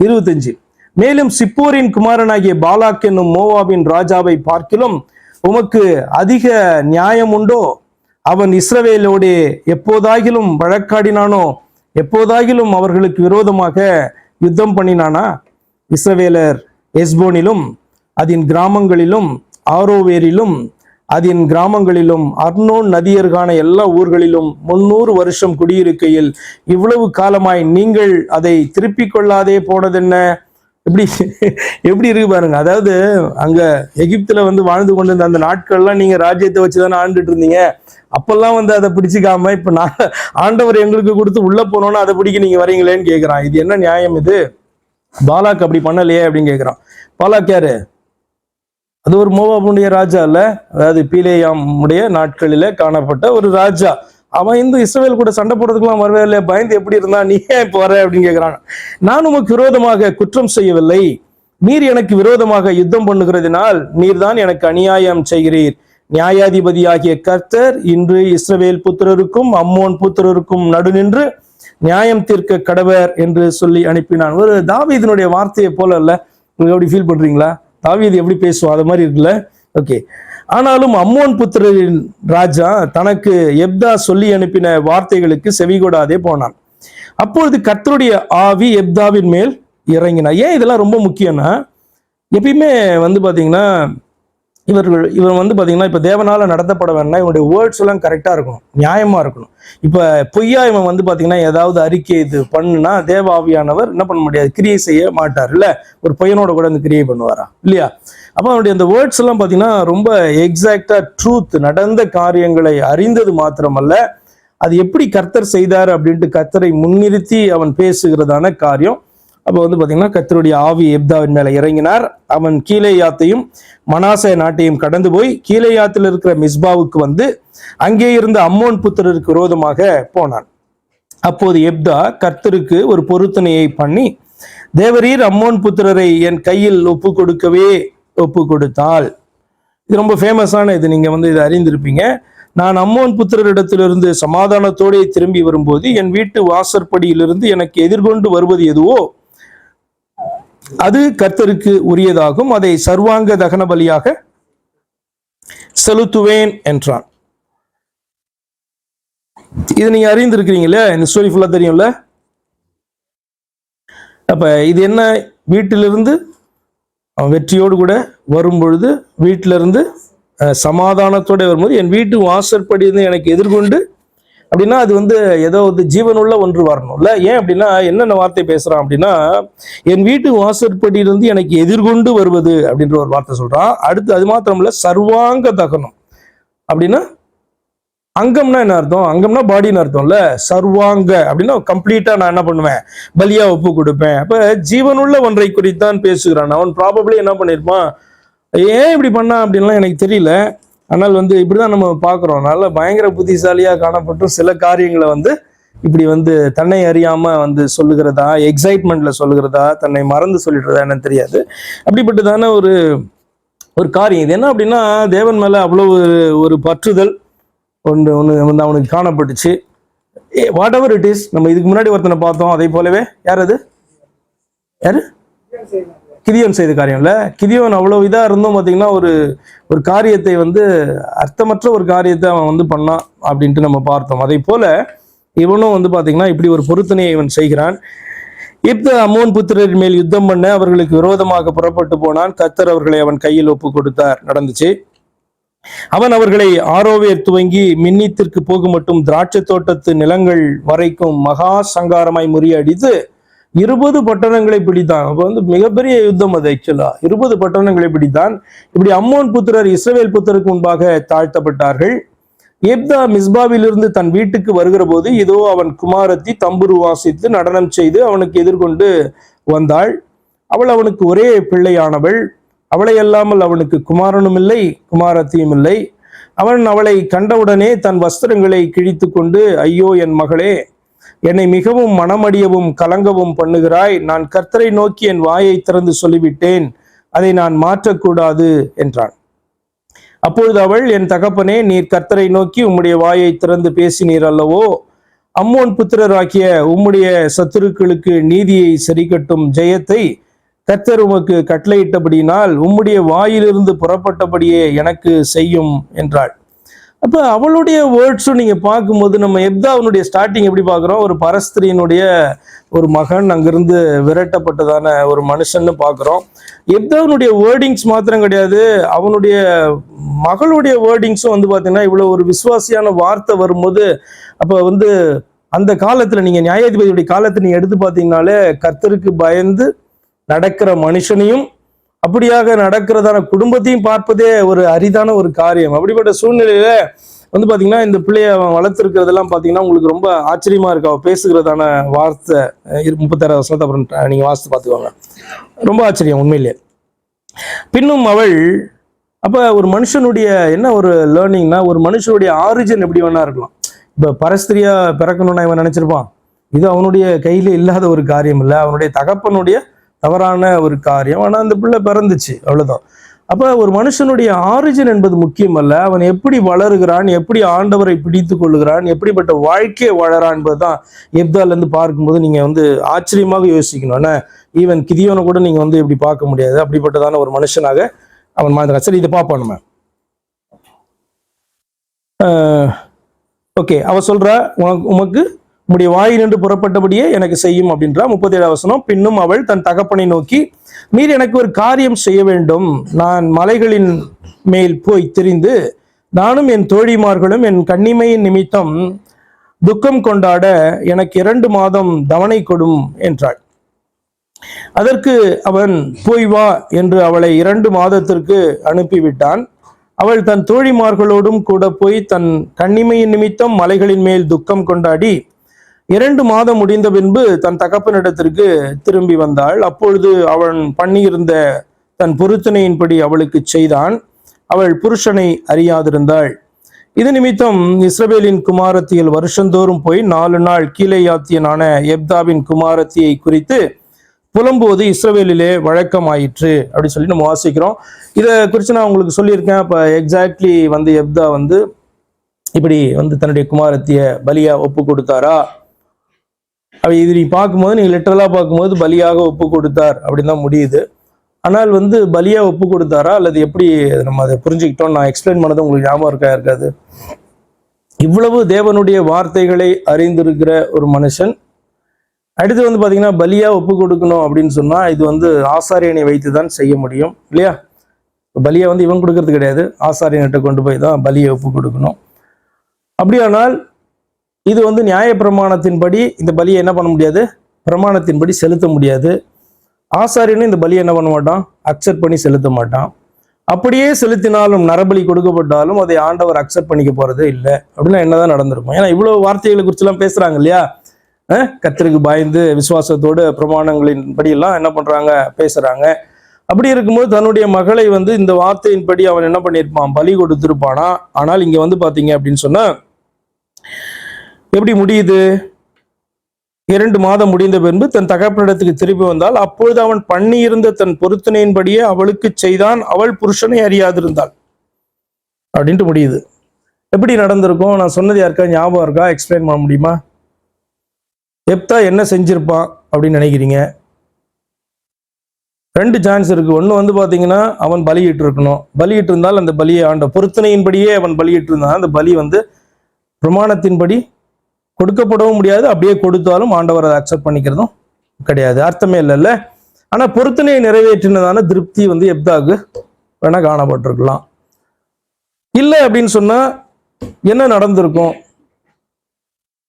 B: 25 மேலும் சிப்போரின் குமாரனாகிய பாலாக் என்னும் மோவாபின் ராஜாவை பார்க்கிலும் உமக்கு அதிக நியாயம் உண்டோ? அவன் இஸ்ரவேலோடு எப்போதாகிலும் வழக்காடினானோ? எப்போதாகிலும் அவர்களுக்கு விரோதமாக யுத்தம் பண்ணினானா? இஸ்ரவேலர் எஸ்போனிலும் அதன் கிராமங்களிலும் ஆரோவேரிலும் அதன் கிராமங்களிலும் அர்னோன் நதியர்கான எல்லா ஊர்களிலும் 300 வருஷம் குடியிருக்கையில் இவ்வளவு காலமாய் நீங்கள் அதை திருப்பிக் கொள்ளாதே போனதென்ன? எப்படி இருக்கு பாருங்க. அதாவது அங்க எகிப்துல வந்து வாழ்ந்து கொண்டிருந்த அந்த நாட்கள்லாம் நீங்க ராஜ்யத்தை வச்சுதானே ஆண்டுட்டு இருந்தீங்க. அப்பெல்லாம் வந்து அதை பிடிச்சிக்காம இப்ப நான் ஆண்டவர் எங்களுக்கு கொடுத்து உள்ள போனோம்னா அதை பிடிக்க நீங்க வரீங்களேன்னு கேட்கிறான். இது என்ன நியாயம் இது? பாலாக் அப்படி பண்ணலையே அப்படின்னு கேட்கிறான். பாலாக் யாரு? அது ஒரு மோவாபுடைய ராஜா இல்ல, அதாவது பீலேயாமுடைய நாட்களில காணப்பட்ட ஒரு ராஜா. அவன் இந்த இஸ்ரவேல் கூட சண்டை போடுறதுக்குலாம் வரவே இல்லையா, பயந்து எப்படி இருந்தா நீ ஏன் இப்போ வர அப்படின்னு கேட்கிறான். நான் உமக்கு விரோதமாக குற்றம் செய்யவில்லை, நீர் எனக்கு விரோதமாக யுத்தம் பண்ணுகிறதினால் நீர் தான் எனக்கு அநியாயம் செய்கிறீர். நியாயாதிபதியாகிய கர்த்தர் இன்று இஸ்ரவேல் புத்திரருக்கும் அம்மோன் புத்திரருக்கும் நடு நின்று நியாயம் தீர்க்க கடவர் என்று சொல்லி அனுப்பினான். ஒரு தாவீதினுடைய வார்த்தையை போல இல்ல, உங்களுக்கு எப்படி ஃபீல் பண்றீங்களா? தாவீது எப்படி பேசுவோம் அது மாதிரி இருக்குல்ல. ஓகே, ஆனாலும் அம்மோன் புத்திரரின் ராஜா தனக்கு எப்தா சொல்லி அனுப்பின வார்த்தைகளுக்கு செவிகொடாதே போனான். அப்பொழுது கர்த்தருடைய ஆவி எப்தாவின் மேல் இறங்கினார். ஏன் இதெல்லாம் ரொம்ப முக்கியம்னா, எப்பயுமே வந்து பாத்தீங்கன்னா இவன் வந்து பாத்தீங்கன்னா இப்ப தேவனால நடத்தப்பட வேணா இவனுடைய வேர்ட்ஸ் எல்லாம் கரெக்டா இருக்கணும், நியாயமா இருக்கணும். இப்ப பொய்யா இவன் வந்து பாத்தீங்கன்னா ஏதாவது அறிக்கை இது பண்ணுனா தேவ ஆவியானவர் என்ன பண்ண முடியாது, கிரியை செய்ய மாட்டார் இல்ல. ஒரு பையனோட கூட அந்த கிரியை பண்ணுவாரா இல்லையா? அப்ப அவனுடைய அந்த வேர்ட்ஸ் எல்லாம் பாத்தீங்கன்னா ரொம்ப எக்ஸாக்டா ட்ரூத், நடந்த காரியங்களை அறிந்தது மாத்திரமல்ல, அது எப்படி கர்த்தர் செய்தார் அப்படின்ட்டு கர்த்தரை முன்னிறுத்தி அவன் பேசுகிறதான காரியம். அப்போ வந்து பாத்தீங்கன்னா கர்த்தருடைய ஆவி எப்தாவின் மேல இறங்கினார். அவன் கீலேயாத்தையும் மனாசே நாட்டையும் கடந்து போய் கீலேயாத்தில் இருக்கிற மிஸ்பாவுக்கு வந்து அங்கே இருந்த அம்மோன் புத்திரருக்கு விரோதமாக போனான். அப்போது எப்தா கர்த்தருக்கு ஒரு பொருத்தனையை பண்ணி, தேவரீர் அம்மோன் புத்திரரை என் கையில் ஒப்பு கொடுக்கவே ஒப்பு கொடுத்தால். இது ரொம்ப ஃபேமஸான இது, நீங்க வந்து இதை அறிந்திருப்பீங்க. நான் அம்மோன் புத்திரரிடத்திலிருந்து சமாதானத்தோடு திரும்பி வரும்போது என் வீட்டு வாசற்படியிலிருந்து எனக்கு எதிர்கொண்டு வருவது எதுவோ அது கர்த்தருக்கு உரியதாகும், அதை சர்வாங்க தகன பலியாக செலுத்துவேன் என்றான். இது நீங்க அறிந்திருக்கிறீங்களே, இந்த ஸ்டோரி ஃபுல்லா தெரியும்ல. அப்ப இது என்ன, வீட்டிலிருந்து அவன் வெற்றியோடு கூட வரும் பொழுது, வீட்டிலிருந்து சமாதானத்தோட வரும்போது என் வீட்டு வாசற்படி இருந்து எனக்கு எதிர்கொண்டு அப்படின்னா அது வந்து ஏதோ ஒரு ஜீவனுள்ள ஒன்று வரணும்ல. ஏன் அப்படின்னா என்னென்ன வார்த்தை பேசுறான் அப்படின்னா, என் வீட்டு வாசற்படியிலிருந்து எனக்கு எதிர்கொண்டு வருவது அப்படின்ற ஒரு வார்த்தை சொல்றான். அடுத்து அது மாத்திரமில்ல, சர்வாங்க தகனம் அப்படின்னா அங்கம்னா என்ன அர்த்தம், அங்கம்னா பாடின்னு அர்த்தம்ல. சர்வாங்க அப்படின்னா கம்ப்ளீட்டா நான் என்ன பண்ணுவேன், பலியா ஒப்பு கொடுப்பேன். அப்ப ஜீவனுள்ள ஒன்றை குறித்தான் பேசுகிறான். அவன் ப்ராபப்ளி என்ன பண்ணிருப்பான், ஏன் இப்படி பண்ணான் அப்படின்லாம் எனக்கு தெரியல. ஆனால் வந்து இப்படிதான் நம்ம பார்க்குறோம், நல்ல பயங்கர புத்திசாலியா காணப்பட்டும் சில காரியங்களை வந்து இப்படி வந்து தன்னை அறியாம வந்து சொல்லுகிறதா, எக்ஸைட்மெண்ட்ல சொல்லுகிறதா, தன்னை மறந்து சொல்லிடுறதா என்னன்னு தெரியாது. அப்படிப்பட்டதான ஒரு ஒரு காரியம் இது. என்ன அப்படின்னா தேவன் மேல அவ்வளவு ஒரு பற்றுதல் ஒன்று வந்து அவனுக்கு காணப்பட்டுச்சு. வாட் எவர் இட் இஸ், நம்ம இதுக்கு முன்னாடி ஒருத்தனை பார்த்தோம், அதே போலவே யார் அது, யாரு, கிதியோன் செய்த காரியம் இல்ல. கிதியோன் அவ்வளவு இதா இருந்தும் பாத்தீங்கன்னா ஒரு காரியத்தை வந்து அர்த்தமற்ற ஒரு காரியத்தை அவன் வந்து பண்ணான் அப்படின்ட்டு நம்ம பார்த்தோம். அதே போல இவனும் வந்து பாத்தீங்கன்னா இப்படி ஒரு பொருத்தனையை இவன் செய்கிறான். இப்ப அம்மோன் புத்திரரின் மேல் யுத்தம் பண்ண அவர்களுக்கு விரோதமாக புறப்பட்டு போனான். கர்த்தர் அவர்களை அவன் கையில் ஒப்பு கொடுத்தார். நடந்துச்சு. அவன் அவர்களை ஆரோவேர் துவங்கி மின்னித்திற்கு போகும் மட்டும் திராட்சை தோட்டத்து நிலங்கள் வரைக்கும் மகா சங்காரமாய் முறியடித்து 20 பட்டணங்களை பிடித்தான். அப்ப வந்து மிகப்பெரிய யுத்தம் அது. ஆக்சுவலா 20 பட்டணங்களை பிடித்தான். இப்படி அம்மோன் புத்திரர் இஸ்ரவேல் புத்திரருக்கு முன்பாக தாழ்த்தப்பட்டார்கள். எப்தா மிஸ்பாவிலிருந்து தன் வீட்டுக்கு வருகிற போது இதோ அவன் குமாரத்தி தம்புரு வாசித்து நடனம் செய்து அவனுக்கு எதிர்கொண்டு வந்தாள். அவள் அவனுக்கு ஒரே பிள்ளையானவள். அவளை அல்லாமல் அவனுக்கு குமாரனும் இல்லை, குமாரத்தியும் இல்லை. அவன் அவளை கண்டவுடனே தன் வஸ்திரங்களை கிழித்து கொண்டு, ஐயோ என் மகளே, என்னை மிகவும் மனமடியவும் கலங்கவும் பண்ணுகிறாய். நான் கர்த்தரை நோக்கி என் வாயை திறந்து சொல்லிவிட்டேன், அதை நான் மாற்றக்கூடாது என்றான். அப்பொழுது அவள், என் தகப்பனே, நீர் கர்த்தரை நோக்கி உம்முடைய வாயை திறந்து பேசினீர் அல்லவோ, அம்மோன் புத்திரராகிய உம்முடைய சத்துருக்களுக்கு நீதியை சரிக்கட்டும் ஜெயத்தை கர்த்தர் உமக்கு கட்டளையிட்டபடியினால் உம்முடைய வாயிலிருந்து புறப்பட்டபடியே எனக்கு செய்யும் என்றாள். அப்ப அவளுடைய வேர்ட்ஸும் நீங்க பார்க்கும்போது நம்ம எப்தாவுடைய ஸ்டார்டிங் எப்படி பார்க்குறோம், ஒரு பரஸ்திரியினுடைய ஒரு மகன் அங்கிருந்து விரட்டப்பட்டதான ஒரு மனுஷன்னு பார்க்குறோம். எப்தாவுடைய வேர்டிங்ஸ் மாத்திரம் கிடையாது, அவனுடைய மகளுடைய வேர்டிங்ஸும் வந்து பார்த்தீங்கன்னா இவ்வளவு ஒரு விசுவாசியான வார்த்தை வரும்போது, அப்ப வந்து அந்த காலத்துல நீங்க நியாயாதிபதியுடைய காலத்தை நீங்க எடுத்து பார்த்தீங்கன்னாலே கர்த்தருக்கு பயந்து நடக்கிற மனுஷனையும் அப்படியாக நடக்கிறதான குடும்பத்தையும் பார்ப்பதே ஒரு அரிதான ஒரு காரியம். அப்படிப்பட்ட சூழ்நிலையில வந்து பாத்தீங்கன்னா இந்த பிள்ளைய அவன் வளர்த்துருக்கிறதெல்லாம் பாத்தீங்கன்னா உங்களுக்கு ரொம்ப ஆச்சரியமா இருக்கு. அவன் பேசுகிறதான வார்த்தை 36 வருஷத்தை அப்புறம் நீங்க வாசித்து பார்த்துக்கோங்க, ரொம்ப ஆச்சரியம் உண்மையிலே. பின்னும் அவள் அப்ப ஒரு மனுஷனுடைய என்ன ஒரு லேர்னிங்னா, ஒரு மனுஷனுடைய ஆரிஜின் எப்படி வேணா இருக்கலாம். இப்ப பரஸ்திரியா பிறக்கணும்னா இவன் நினைச்சிருப்பான், இது அவனுடைய கையில இல்லாத ஒரு காரியம் இல்லை, அவனுடைய தகப்பனுடைய தவறான ஒரு காரியம். ஆனா அந்த பிள்ளை பிறந்துச்சு, அவ்வளவுதான். அப்ப ஒரு மனுஷனுடைய ஆரிஜின் என்பது முக்கியம் அல்ல, அவன் எப்படி வளருகிறான், எப்படி ஆண்டவரை பிடித்து கொள்ளுகிறான், எப்படிப்பட்ட வாழ்க்கையை வாழறான் என்பதுதான் எப்தால இருந்து பார்க்கும்போது நீங்க வந்து ஆச்சரியமாக யோசிக்கணும். ஆனா ஈவன் கிதியோனை கூட நீங்க வந்து இப்படி பார்க்க முடியாது, அப்படிப்பட்டதான ஒரு மனுஷனாக அவன் மாதிரி. சரி, இதை பார்ப்போம் நம்ம. ஓகே, அவ சொல்ற, உமக்கு உம்முடைய வாயினின்று புறப்பட்டபடியே எனக்கு செய்யும் அப்படின்றா. 37 வசனம். பின்னும் அவள் தன் தகப்பனை நோக்கி, நீர் எனக்கு ஒரு காரியம் செய்ய வேண்டும். நான் மலைகளின் மேல் போய் திரிந்து நானும் என் தோழிமார்களும் என் கன்னிமையின் நிமித்தம் துக்கம் கொண்டாட எனக்கு 2 மாதம் தவணை கொடும் என்றாள். அதற்கு அவன், போய் வா என்று அவளை 2 மாதத்திற்கு அனுப்பிவிட்டான். அவள் தன் தோழிமார்களோடும் கூட போய் தன் கன்னிமையின் நிமித்தம் மலைகளின் மேல் துக்கம் கொண்டாடி 2 மாதம் முடிந்த பின்பு தன் தகப்பனிடத்திற்கு திரும்பி வந்தாள். அப்பொழுது அவன் பண்ணியிருந்த தன் பொருத்தனையின்படி அவளுக்கு செய்தான். அவள் புருஷனை அறியாதிருந்தாள். இது நிமித்தம் இஸ்ரவேலின் குமாரத்தியில் வருஷந்தோறும் போய் 4 நாள் கீலேயாத்தியனான எப்தாவின் குமாரத்தியை குறித்து புலம்போது இஸ்ரவேலிலே வழக்கமாயிற்று அப்படி சொல்லி நம்ம வாசிக்கிறோம். இதை குறித்து நான் உங்களுக்கு சொல்லியிருக்கேன். இப்போ எக்ஸாக்ட்லி வந்து எப்தா வந்து இப்படி வந்து தன்னுடைய குமாரத்திய பலியா ஒப்பு கொடுத்தாரா? இது நீ பார்க்கும்போது, நீங்க லிட்டரலா பார்க்கும்போது பலியாக ஒப்பு கொடுத்தார் அப்படின்னு தான் முடியுது. ஆனால் வந்து பலியா ஒப்பு கொடுத்தாரா அல்லது எப்படி நம்ம அதை புரிஞ்சுக்கிட்டோம்? நான் எக்ஸ்பிளைன் பண்ணது உங்களுக்கு ஞாபகம் இருக்காது. இவ்வளவு தேவனுடைய வார்த்தைகளை அறிந்திருக்கிற ஒரு மனுஷன் அடுத்து வந்து பாத்தீங்கன்னா பலியா ஒப்பு கொடுக்கணும் அப்படின்னு சொன்னா இது வந்து ஆசாரியனை வைத்து தான் செய்ய முடியும் இல்லையா? பலியா வந்து இவன் கொடுக்கறது கிடையாது, ஆசாரியன்கிட்ட கொண்டு போய் தான் பலியை ஒப்பு கொடுக்கணும். அப்படியானால் இது வந்து நியாய பிரமாணத்தின்படி இந்த பலியை என்ன பண்ண முடியாது? பிரமாணத்தின்படி செலுத்த முடியாது. ஆசாரியனும் இந்த பலியை என்ன பண்ண மாட்டான்? அக்செப்ட் பண்ணி செலுத்த மாட்டான். அப்படியே செலுத்தினாலும் நரபலி கொடுக்கப்பட்டாலும் அதை ஆண்டவர் அக்செப்ட் பண்ணிக்க போறதே இல்லை. அப்படின்னா என்னதான் நடந்திருக்கும்? ஏன்னா இவ்வளவு வார்த்தைகளை குறித்து எல்லாம் பேசுறாங்க இல்லையா? கர்த்தருக்கு பயந்து விசுவாசத்தோடு பிரமாணங்களின் படியெல்லாம் என்ன பண்றாங்க? பேசுறாங்க. அப்படி இருக்கும்போது தன்னுடைய மகளை வந்து இந்த வார்த்தையின்படி அவன் என்ன பண்ணியிருப்பான்? பலி கொடுத்திருப்பானா? ஆனால் இங்க வந்து பாத்தீங்க அப்படின்னு சொன்னா எப்படி முடியுது? 2 மாதம் முடிந்த பின்பு தன் தகப்பனிடத்துக்கு திரும்பி வந்தால் அப்பொழுது அவன் பண்ணியிருந்த தன் பொருத்தனையின்படியே அவளுக்கு செய்தான். அவள் புருஷனை அறியாதிருந்தாள் அப்படின்ட்டு முடியுது. எப்படி நடந்திருக்கும்? நான் சொன்னது யாருக்கா ஞாபகம் இருக்கா? எக்ஸ்பிளைன் பண்ண முடியுமா? எப்தா என்ன செஞ்சிருப்பான் அப்படின்னு நினைக்கிறீங்க? 2 சான்ஸ் இருக்கு. ஒண்ணு வந்து பாத்தீங்கன்னா அவன் பலியிட்டு இருக்கணும். பலியிட்டு இருந்தால் அந்த பலியை ஆண்ட பொருத்தனையின்படியே அவன் பலியிட்டு இருந்தான். அந்த பலி வந்து பிரமாணத்தின்படி கொடுக்கப்படவும் முடியாது. அப்படியே கொடுத்தாலும் ஆண்டவர் அதை அக்செப்ட் பண்ணிக்கிறதும் கிடையாது. அர்த்தமே இல்லைல்ல. ஆனா பொருத்தனையை நிறைவேற்றினதான திருப்தி வந்து எப்தாவுக்கு வேணா காணப்பட்டிருக்கலாம். இல்லை அப்படின்னு சொன்னா என்ன நடந்திருக்கும்?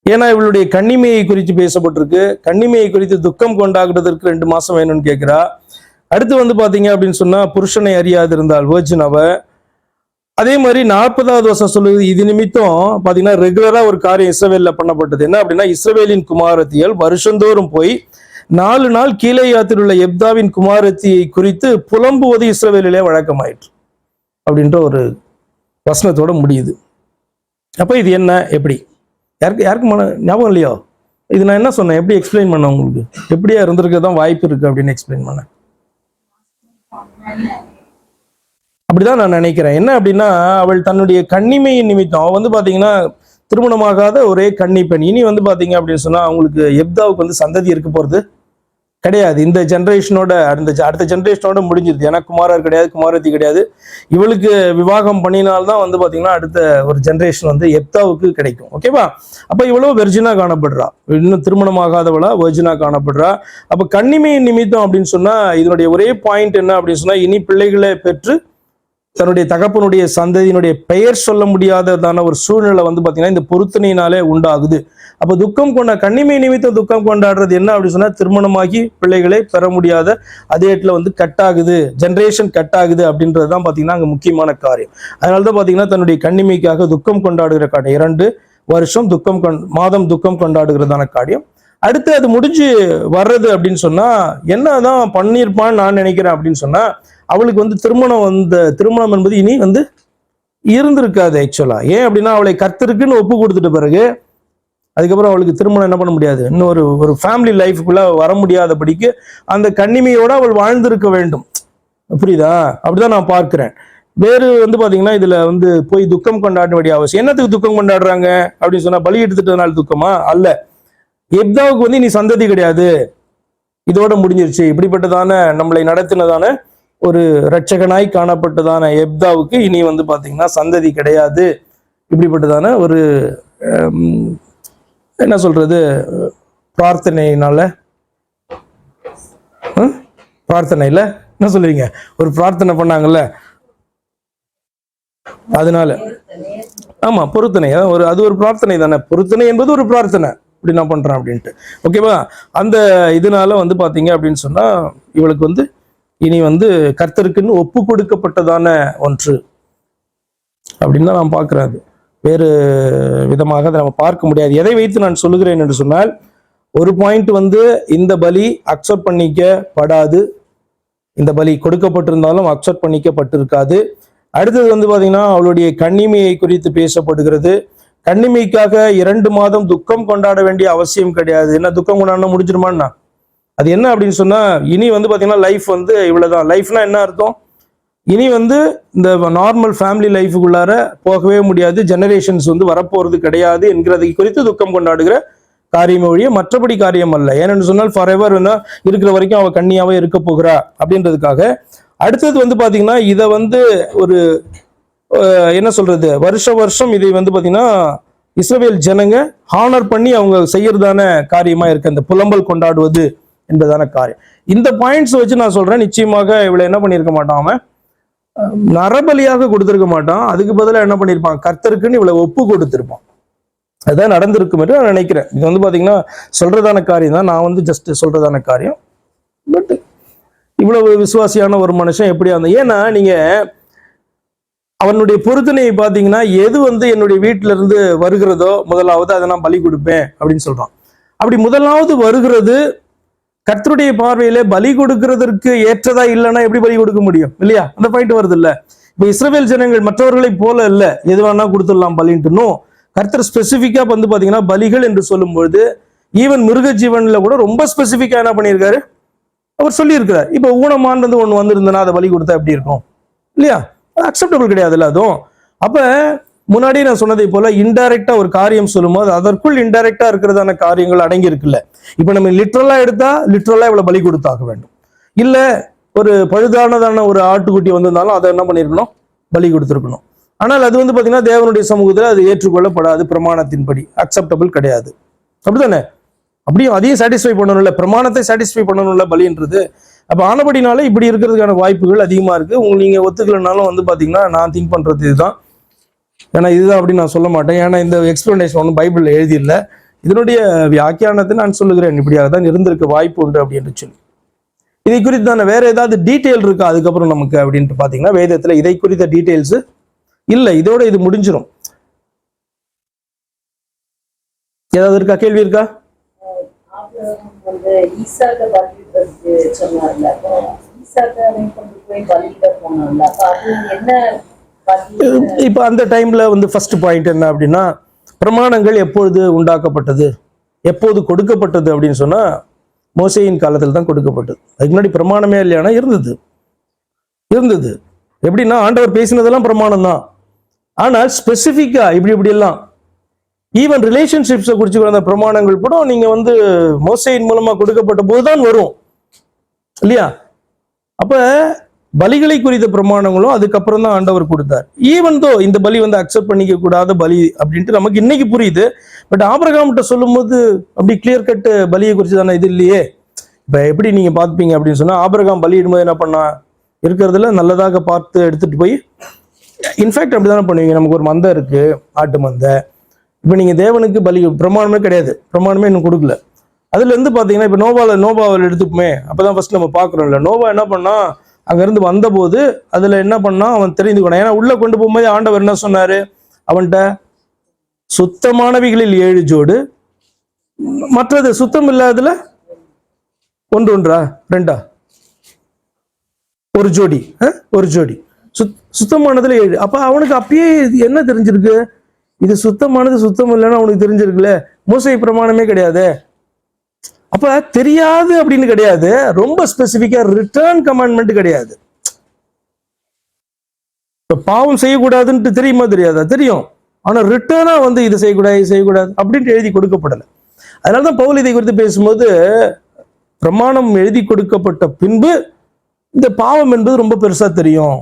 B: ஏன்னா இவளுடைய கன்னிமையை குறித்து பேசப்பட்டிருக்கு. கன்னிமையை குறித்து துக்கம் கொண்டாடுறதற்கு 2 மாசம் வேணும்னு கேட்கிறா. அடுத்து வந்து பாத்தீங்க அப்படின்னு சொன்னா புருஷனை அறியாது இருந்தால் வேர்ஜின் அவ. அதே மாதிரி 40வது வருஷம் சொல்லுது. இது நிமித்தம் பாத்தீங்கன்னா ரெகுலரா ஒரு காரியம் இஸ்ரவேல்ல பண்ணப்பட்டது. என்ன அப்படின்னா இஸ்ரவேலின் குமாரத்தியல் வருஷந்தோறும் போய் 4 நாள் கீலேயாத்தில் உள்ள எப்தாவின் குமாரத்தியை குறித்து புலம்புவது இஸ்ரவேலிலே வழக்கமாயிற்று அப்படின்ற ஒரு வசனத்தோட முடியுது. அப்ப இது என்ன? எப்படி? யாருக்கும் ஞாபகம் இல்லையோ? இது நான் என்ன சொன்னேன்? எப்படி எக்ஸ்பிளைன் பண்ண? உங்களுக்கு எப்படியா இருந்திருக்கதான் வாய்ப்பு இருக்கு அப்படின்னு எக்ஸ்பிளைன் பண்ண. அப்படிதான் நான் நினைக்கிறேன். என்ன அப்படின்னா அவள் தன்னுடைய கன்னிமையின் நிமித்தம் அவ வந்து பாத்தீங்கன்னா திருமணமாகாத ஒரே கன்னி பெண். இனி வந்து பாத்தீங்க அப்படின்னு சொன்னா அவங்களுக்கு எப்தாவுக்கு வந்து சந்ததி இருக்க போறது கிடையாது. இந்த ஜென்ரேஷனோட அடுத்த ஜென்ரேஷனோட முடிஞ்சிருது. ஏன்னா குமாரர் கிடையாது, குமாரத்தி கிடையாது. இவளுக்கு விவாகம் பண்ணினால்தான் வந்து பாத்தீங்கன்னா அடுத்த ஒரு ஜென்ரேஷன் வந்து எப்தாவுக்கு கிடைக்கும். ஓகேவா? அப்ப இவ்வளவு வெர்ஜினா காணப்படுறா. இன்னும் திருமணமாகாதவளா வெர்ஜினா காணப்படுறா. அப்ப கன்னிமையின் நிமித்தம் அப்படின்னு சொன்னா இதனுடைய ஒரே பாயிண்ட் என்ன அப்படின்னு சொன்னா இனி பிள்ளைகளை பெற்று தன்னுடைய தகப்பனுடைய சந்ததியினுடைய பெயர் சொல்ல முடியாததான ஒரு சூழ்நிலை வந்து பாத்தீங்கன்னா இந்த பொருத்தனையினாலே உண்டாகுது. அப்ப துக்கம் கொண்ட கன்னிமை நிமித்தம் துக்கம் கொண்டாடுறது என்ன அப்படின்னு சொன்னா திருமணமாகி பிள்ளைகளை பெற முடியாத அதே இடத்துல வந்து கட் ஆகுது, ஜென்ரேஷன் கட் ஆகுது அப்படின்றதுதான் பாத்தீங்கன்னா அங்க முக்கியமான காரியம். அதனாலதான் பாத்தீங்கன்னா தன்னுடைய கன்னிமைக்காக துக்கம் கொண்டாடுகிற காரியம் 2 வருஷம் மாதம் துக்கம் கொண்டாடுகிறதான காரியம். அடுத்து அது முடிஞ்சு வர்றது அப்படின்னு சொன்னா என்னதான் பண்ணியிருப்பான்னு நான் நினைக்கிறேன் அப்படின்னு சொன்னா அவளுக்கு வந்து திருமணம் என்பது இனி வந்து இருந்திருக்காது ஆக்சுவலா. ஏன் அப்படின்னா அவளை கர்த்தருக்குன்னு ஒப்பு கொடுத்துட்ட பிறகு அதுக்கப்புறம் அவளுக்கு திருமணம் என்ன பண்ண முடியாது, இன்னொரு ஒரு ஃபேமிலி லைஃப்குள்ள வர முடியாதபடிக்கு அந்த கன்னிமையோட அவள் வாழ்ந்திருக்க வேண்டும். புரியுதா? அப்படிதான் நான் பார்க்கிறேன். வேறு வந்து பாத்தீங்கன்னா இதுல வந்து போய் துக்கம் கொண்டாட வேண்டிய அவசியம். என்னத்துக்கு துக்கம் கொண்டாடுறாங்க அப்படின்னு சொன்னா பலி எடுத்துட்டதுனால துக்கமா? அல்ல. எப்தாவுக்கு வந்து இனி சந்ததி கிடையாது, இதோட முடிஞ்சிருச்சு. இப்படிப்பட்டதான நம்மளை நடத்தினதான ஒரு இரட்சகனாய் காணப்பட்டதான எப்தாவுக்கு இனி வந்து பாத்தீங்கன்னா சந்ததி கிடையாது. இப்படிப்பட்டதான ஒரு என்ன சொல்றது, பிரார்த்தனையினால, பிரார்த்தனையில என்ன சொல்லுவீங்க, ஒரு பிரார்த்தனை பண்ணாங்கல்ல அதனால, ஆமா பொருத்தனை, அது ஒரு பிரார்த்தனை தானே, பொருத்தனை என்பது ஒரு பிரார்த்தனை, இப்படி நான் பண்றேன் அப்படின்ட்டு. ஓகேவா? அந்த இதனால வந்து பாத்தீங்க அப்படின்னு சொன்னா இவளுக்கு வந்து இனி வந்து கர்த்தருக்குன்னு ஒப்பு கொடுக்கப்பட்டதான ஒன்று அப்படின்னு தான் நான் பார்க்கிறேன். அது வேறு விதமாக அதை நம்ம பார்க்க முடியாது. எதை வைத்து நான் சொல்லுகிறேன் என்று சொன்னால், ஒரு பாயிண்ட் வந்து இந்த பலி அக்செப்ட் பண்ணிக்கப்படாது, இந்த பலி கொடுக்கப்பட்டிருந்தாலும் அக்செப்ட் பண்ணிக்கப்பட்டிருக்காது. அடுத்தது வந்து பாத்தீங்கன்னா அவளுடைய கன்னிமையை குறித்து பேசப்படுகிறது. கன்னிமைக்காக 2 மாதம் துக்கம் கொண்டாட வேண்டிய அவசியம் கிடையாது. என்ன துக்கம் கொண்டாட முடிஞ்சிருமான்னா, அது என்ன அப்படின்னு சொன்னா, இனி வந்து பாத்தீங்கன்னா லைஃப் வந்து இவ்வளவுதான். லைஃப்னா என்ன அர்த்தம், இனி வந்து இந்த நார்மல் ஃபேமிலி லைஃபுக்குள்ளார போகவே முடியாது, ஜெனரேஷன்ஸ் வந்து வரப்போறது கிடையாது என்கிறதை குறித்து துக்கம் கொண்டாடுகிற காரியம் ஒழிய மற்றபடி காரியம் அல்ல. ஏன்னு சொன்னால் ஃபார் எவர் இருக்கிற வரைக்கும் அவ கன்னியாவே இருக்க போகிறா அப்படின்றதுக்காக. அடுத்தது வந்து பாத்தீங்கன்னா இதை வந்து ஒரு என்ன சொல்றது, வருஷம் இதை வந்து பாத்தீங்கன்னா இஸ்ரவேல் ஜனங்க ஹானர் பண்ணி அவங்க செய்யறதான காரியமா இருக்கு, அந்த புலம்பல் கொண்டாடுவது என்பதான காரியம். இந்த பாயிண்ட்ஸ் வச்சு நான் சொல்றேன், நிச்சயமாக இவளை என்ன பண்ணியிருக்க மாட்டான், அவன் நரபலியாக கொடுத்திருக்க மாட்டான். அதுக்கு பதிலாக என்ன பண்ணியிருப்பான், கர்த்தருக்குன்னு இவளை ஒப்பு கொடுத்திருப்பான். அதுதான் நடந்திருக்கும் என்று நான் நினைக்கிறேன். இது வந்து பாத்தீங்கன்னா சொல்றதான காரியம் தான், நான் வந்து ஜஸ்ட் சொல்றதான காரியம். பட் இவ்வளவு விசுவாசியான ஒரு மனுஷன் எப்படி அந்த, ஏன்னா நீங்க அவனுடைய பொருத்தனையை பார்த்தீங்கன்னா எது வந்து என்னுடைய வீட்டில இருந்து வருகிறதோ முதலாவது அதை நான் பலி கொடுப்பேன் அப்படின்னு சொல்றான். அப்படி முதலாவது வருகிறது கர்த்தருடைய பார்வையில பலி கொடுக்கிறதற்கு ஏற்றதா இல்லைன்னா எப்படி பலி கொடுக்க முடியும் இல்லையா? அந்த பாயிண்ட் வருது இல்ல. இப்ப இஸ்ரவேல் ஜனங்கள் மற்றவர்களை போல இல்ல, எது வேணா கொடுத்துடலாம் பலின்ட்டுனும். கர்த்தர் ஸ்பெசிபிக்கா வந்து பாத்தீங்கன்னா பலிகள் என்று சொல்லும் பொழுது ஈவன் மிருக ஜீவன்ல கூட ரொம்ப ஸ்பெசிபிக்கா என்ன பண்ணியிருக்காரு, அவர் சொல்லியிருக்கிறார். இப்ப ஊனமானது ஒண்ணு வந்திருந்தனா அதை பலி கொடுத்தா எப்படி இருக்கும் இல்லையா? அக்செப்டபிள் கிடையாதுல்ல அதுவும். அப்ப முன்னாடி நான் சொன்னதை போல இன்டைரக்டா ஒரு காரியம் சொல்லும் போது அதற்குள் இன்டைரக்டா இருக்கிறதான காரியங்கள் அடங்கி இருக்குல்ல. இப்ப நம்ம லிட்ரலா எடுத்தா லிட்ரலா இவ்வளவு பலி கொடுத்தாக வேண்டும். இல்ல ஒரு பழுதானதான ஒரு ஆட்டுக்குட்டி வந்திருந்தாலும் அதை என்ன பண்ணிருக்கணும், பலி கொடுத்துருக்கணும். ஆனால் அது வந்து பாத்தீங்கன்னா தேவனுடைய சமூகத்துல அது ஏற்றுக்கொள்ளப்படாது, பிரமாணத்தின்படி அக்செப்டபிள் கிடையாது. அப்படித்தானே? அப்படியும் அதையும் சாட்டிஸ்ஃபை பண்ணணும்ல, பிரமாணத்தை சாட்டிஸ்ஃபை பண்ணணும்ல பலின்றது. அப்ப ஆனபடினால இப்படி இருக்கிறதுக்கான வாய்ப்புகள் அதிகமா இருக்கு. உங்களுக்கு நீங்க ஒத்துக்கலனாலும் வந்து பாத்தீங்கன்னா நான் திங்க் பண்றது இதுதான். ஏன்னா இதுதான் அப்படின்னு நான் சொல்ல மாட்டேன். ஏன்னா இந்த எக்ஸ்பிளனேஷன் ஒன்றும் பைபிள்ல எழுதியில்லை, இதனுடைய வியாக்கியானத்தை நான் சொல்லுகிறேன், இப்படியாக தான் இருந்திருக்க வாய்ப்பு உண்டு அப்படின்னு சொல்லி. இதை குறித்து தானே வேற ஏதாவது டீட்டெயில் இருக்கா அதுக்கப்புறம் நமக்கு அப்படின்ட்டு பாத்தீங்கன்னா வேதத்துல இதை குறித்த டீட்டெயில்ஸ் இல்லை, இதோட இது முடிஞ்சிடும். ஏதாவது இருக்கா, கேள்வி இருக்கா? இப்ப அந்த டைம்ல வந்து ஃபர்ஸ்ட் பாயிண்ட் என்ன அப்படின்னா, பிரமாணங்கள் எப்பொழுது உண்டாக்கப்பட்டது, எப்போது கொடுக்கப்பட்டது அப்படின்னு சொன்னா மோசேயின் காலத்தில் தான் கொடுக்கப்பட்டது. அதுக்கு முன்னாடி பிரமாணமே இல்லையானா இருந்தது. எப்படின்னா ஆண்டவர் பேசினதெல்லாம் பிரமாணம் தான், ஆனால் ஸ்பெசிபிக்கா இப்படி எல்லாம் ஈவன் ரிலேஷன்ஷிப்ஸை குறிச்சு வந்த பிரமாணங்கள் கூட நீங்க வந்து மோசேயின் மூலமா கொடுக்கப்பட்ட போதுதான் வரும் இல்லையா? அப்ப பலிகளை குறித்த பிரமாணங்களும் அதுக்கப்புறம் தான் ஆண்டவர் கொடுத்தார். ஈவன் தோ இந்த பலி வந்து அக்செப்ட் பண்ணிக்க கூடாத பலி அப்படின்ட்டு நமக்கு இன்னைக்கு புரியுது. பட் ஆபிரகாம்கிட்ட சொல்லும் போது அப்படி கிளியர் கட் பலியை குறித்து தானே இது இல்லையே. இப்ப எப்படி நீங்க பார்ப்பீங்க அப்படின்னு சொன்னா, ஆபிரகாம் பலியிடும்போது என்ன பண்ணா, இருக்கிறதுல நல்லதாக பார்த்து எடுத்துட்டு போய், இன்ஃபேக்ட் அப்படிதானே பண்ணுவீங்க. நமக்கு ஒரு மந்தை இருக்கு, ஆட்டு மந்தை. இப்ப நீங்க தேவனுக்கு பலி பிரமாணமே கிடையாது, பிரமாணமே இன்னும் கொடுக்கல. அதுல இருந்து பாத்தீங்கன்னா இப்ப நோபாவில் எடுத்துக்குமே, அப்பதான் ஃபர்ஸ்ட் நம்ம பாக்குறோம்ல. நோவா என்ன பண்ணா, அங்க இருந்து வந்த போது அதுல என்ன பண்ணா அவன் தெரிந்துக்கணும். ஏன்னா உள்ள கொண்டு போகும்போது ஆண்டவர் என்ன சொன்னாரு, அவன்கிட்ட சுத்தமானவைகளில் 7 ஜோடு, மற்றது சுத்தம் இல்லாததுல 1 2 ஒரு ஜோடி, ஒரு ஜோடி சுத்தமானதுல 7. அப்ப அவனுக்கு அப்பயே என்ன தெரிஞ்சிருக்கு, இது சுத்தமானது சுத்தம் இல்லைன்னு அவனுக்கு தெரிஞ்சிருக்குல்ல. மோசே பிரமாணமே கிடையாது. அப்ப தெரியாது அப்படின்னு கிடையாது, ரொம்ப ஸ்பெசிபிக்கா ரிட்டர்ன் கமாண்ட்மெண்ட் கிடையாது. பாவம் செய்யக்கூடாதுன்னு தெரியுமா தெரியாதா? தெரியும். ஆனா ரிட்டர்னா வந்து இது செய்யக்கூடாது அப்படின்ட்டு எழுதி கொடுக்கப்படலை. அதனாலதான் பவுல் இதை குறித்து பேசும்போது, பிரமாணம் எழுதி கொடுக்கப்பட்ட பின்பு இந்த பாவம் என்பது ரொம்ப பெருசா தெரியும்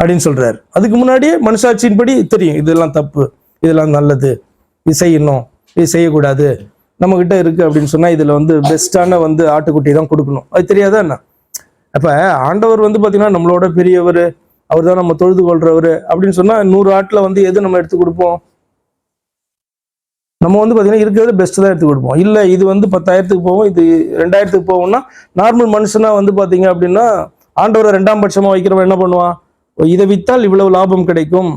B: அப்படின்னு சொல்றாரு. அதுக்கு முன்னாடியே மனசாட்சியின்படி தெரியும், இதெல்லாம் தப்பு, இதெல்லாம் நல்லது, இது செய்யணும், இது செய்யக்கூடாது, நம்ம கிட்ட இருக்கு அப்படின்னு சொன்னா இதுல வந்து பெஸ்டான வந்து ஆட்டுக்குட்டி தான் கொடுக்கணும், அது தெரியாதா என்ன? அப்ப ஆண்டவர் வந்து பாத்தீங்கன்னா நம்மளோட பெரியவர், அவர் தான் நம்ம தொழுது கொள்றவர் அப்படின்னு சொன்னா 100 ஆட்டுல வந்து எது நம்ம எடுத்து கொடுப்போம்? நம்ம வந்து பாத்தீங்கன்னா இருக்கிறது பெஸ்ட் தான் எடுத்து கொடுப்போம். இல்ல இது வந்து 10,000க்கு போவோம், இது 2,000க்கு போவோம்னா நார்மல் மனுஷனா வந்து பாத்தீங்க அப்படின்னா ஆண்டவரை 2ஆம் பட்சமா வைக்கிறவன் என்ன பண்ணுவான்? இதை வித்தால் இவ்வளவு லாபம் கிடைக்கும்,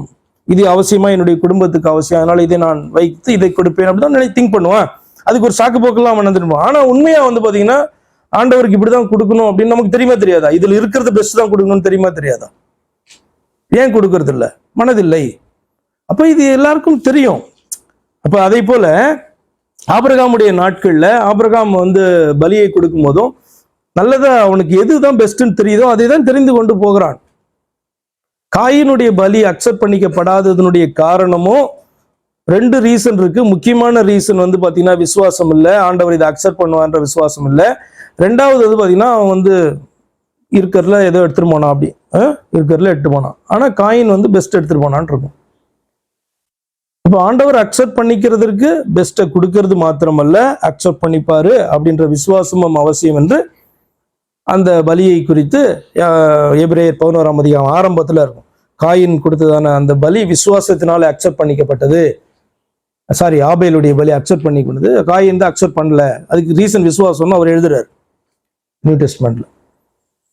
B: இது அவசியமா என்னுடைய குடும்பத்துக்கு அவசியம், அதனால இதை நான் வைத்து இதை கொடுப்பேன் அப்படின்னு திங்க் பண்ணுவான். அதுக்கு ஒரு சாக்கு போக்கெல்லாம் அவன் நடந்துருப்பான். ஆனா உண்மையா வந்து பாத்தீங்கன்னா ஆண்டவருக்கு இப்படிதான் கொடுக்கணும் அப்படின்னு நமக்கு தெரியுமா தெரியாதா? இதுல இருக்கிறது பெஸ்ட் தான் கொடுக்கணும்னு தெரியுமா தெரியாதா? ஏன் கொடுக்கறது இல்ல? மனதில்லை. அப்ப இது எல்லாருக்கும் தெரியும். அப்ப அதே போல ஆபிரகாமுடைய நாட்கள்ல ஆபிரகாம் வந்து பலியை கொடுக்கும் போதும் நல்லதா அவனுக்கு எதுதான் பெஸ்ட்ன்னு தெரியுதோ அதை தான் தெரிந்து கொண்டு போகிறான். காயினுடைய பலி அக்செப்ட் பண்ணிக்கப்படாததனுடைய காரணமும் 2 ரீசன் இருக்கு. முக்கியமான ரீசன் வந்து பாத்தீங்கன்னா விசுவாசம் இல்லை, ஆண்டவர் இதை அக்செப்ட் பண்ணுவான்ற விசுவாசம் இல்லை. 2வது வந்து பாத்தீங்கன்னா அவன் வந்து இருக்கிறதுல ஏதோ எடுத்துட்டு போனான், அப்படி இருக்கிறதுல எடுத்துட்டு போனான். ஆனா காயின் வந்து பெஸ்ட் எடுத்துட்டு போனான் இருக்கும். இப்போ ஆண்டவர் அக்செப்ட் பண்ணிக்கிறதுக்கு பெஸ்ட்டை கொடுக்கறது மாத்திரமல்ல, அக்செப்ட் பண்ணிப்பாரு அப்படின்ற விசுவாசமும் அவசியம் என்று அந்த பலியை குறித்து எபிரேயர் 11ஆம் அதிகாரம் ஆரம்பத்துல இருக்கும். காயின் கொடுத்ததான அந்த பலி விசுவாசத்தினால அக்செப்ட் பண்ணிக்கப்பட்டது. சாரி, ஆபேலுடைய பலி அக்செப்ட் பண்ணிக்கொண்டது, காயின் தான் அக்செப்ட் பண்ணல. அதுக்கு ரீசன் விசுவாசம்னு அவர் எழுதுறாரு நியூ டெஸ்ட்மெண்ட்ல.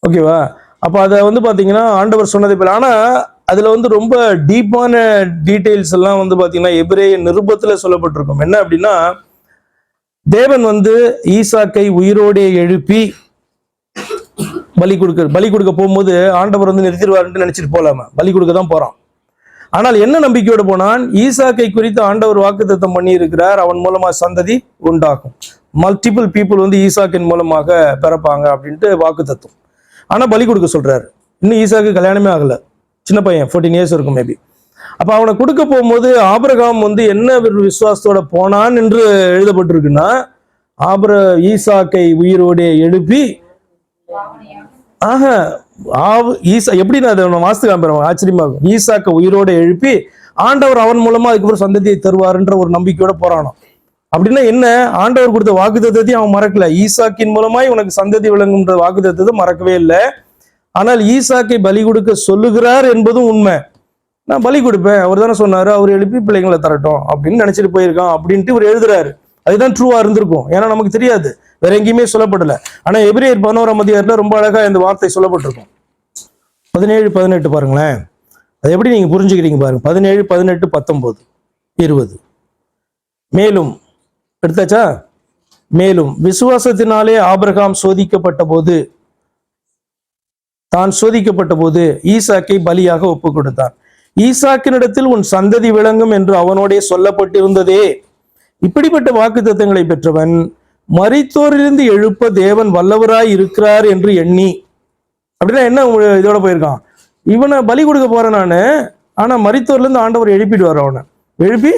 B: ஓகேவா? அப்ப அதை வந்து பாத்தீங்கன்னா ஆண்டவர் சொன்னதை போல, ஆனா அதுல வந்து ரொம்ப டீப்பான டீடைல்ஸ் எல்லாம் வந்து பாத்தீங்கன்னா எபிரேய நிருபத்துல சொல்லப்பட்டிருக்கும். என்ன அப்படின்னா, தேவன் வந்து ஈசாக்கை உயிரோடே எழுப்பி பலி கொடுக்க போகும்போது ஆண்டவர் வந்து நிறுத்திடுவாருன்னு நினைச்சிட்டு போலாம, பலி கொடுக்க தான் போறான். ஆனால் என்ன நம்பிக்கையோடு போனான்? ஈசாக்கை குறித்து ஆண்டவர் வாக்குத்தத்தம் பண்ணி இருக்கிறார், அவன் மூலமா சந்ததி உண்டாகும், மல்டிபிள் பீப்புள் வந்து ஈசாக்கின் மூலமாக பிறப்பாங்க அப்படின்ட்டு வாக்குத்தத்தம். ஆனா பலி கொடுக்க சொல்றாரு. இன்னும் ஈசாக்கு கல்யாணமே ஆகல, சின்ன பையன், 14 இயர்ஸ் இருக்கும் மேபி. அப்ப அவனை கொடுக்க போகும்போது ஆபிரகாம் வந்து என்ன விசுவாசத்தோட போனான் என்று எழுதப்பட்டிருக்குன்னா, ஈசாக்கை உயிரோடே எழுப்பி எப்படி நான் வாஸ்து காமிப்பேன், ஆச்சரியமா இருக்கும். ஈசாக்கை உயிரோட எழுப்பி ஆண்டவர் அவன் மூலமா அதுக்கப்புறம் சந்ததியை தருவாருன்ற ஒரு நம்பிக்கையோட போறானோ. அப்படின்னா என்ன? ஆண்டவர் கொடுத்த வாக்குத்தத்தத்தையும் அவன் மறக்கல. ஈசாக்கின் மூலமாய் உனக்கு சந்ததி விளங்குன்ற வாக்குத்தத்தத்தை மறக்கவே இல்லை. ஆனால் ஈசாக்கை பலி கொடுக்க சொல்லுகிறார் என்பதும் உண்மை. நான் பலி கொடுப்பேன், அவர் தானே சொன்னாரு, அவர் எழுப்பி பிள்ளைங்களை தரட்டும் அப்படின்னு நினைச்சிட்டு போயிருக்கான் அப்படின்ட்டு இவர் எழுதுறாரு. அதுதான் ட்ரூவா இருந்திருக்கும், ஏன்னா நமக்கு தெரியாது, வேற எங்கேயுமே சொல்லப்படல. ஆனா எபிரேயர் 11ஆம் அதிகாரத்துல ரொம்ப அழகா இந்த வார்த்தை சொல்லப்பட்டிருக்கும். 17, 18 பாருங்களேன், அது எப்படி நீங்க புரிஞ்சுக்கிறீங்க பாருங்க. 17, 18, 19, 20. மேலும் எடுத்தாச்சா? மேலும் விசுவாசத்தினாலே ஆபிரகாம் தான் சோதிக்கப்பட்ட போது ஈசாக்கை பலியாக ஒப்பு கொடுத்தான். ஈசாக்கினிடத்தில் உன் சந்ததி விளங்கும் என்று அவனோடே சொல்லப்பட்டிருந்ததே. இப்படிப்பட்ட வாக்கு தத்தங்களை பெற்றவன் மரித்தோரிலிருந்து எழுப்ப தேவன் வல்லவராய் இருக்கிறார் என்று எண்ணி. அப்படின்னா என்ன இதோட போயிருக்கான்? இவனை பலி கொடுக்க போறேன் நானு, ஆனா மரித்தோர்ல இருந்து ஆண்டவர் எழுப்பிடுவார். அவனை எழுப்பி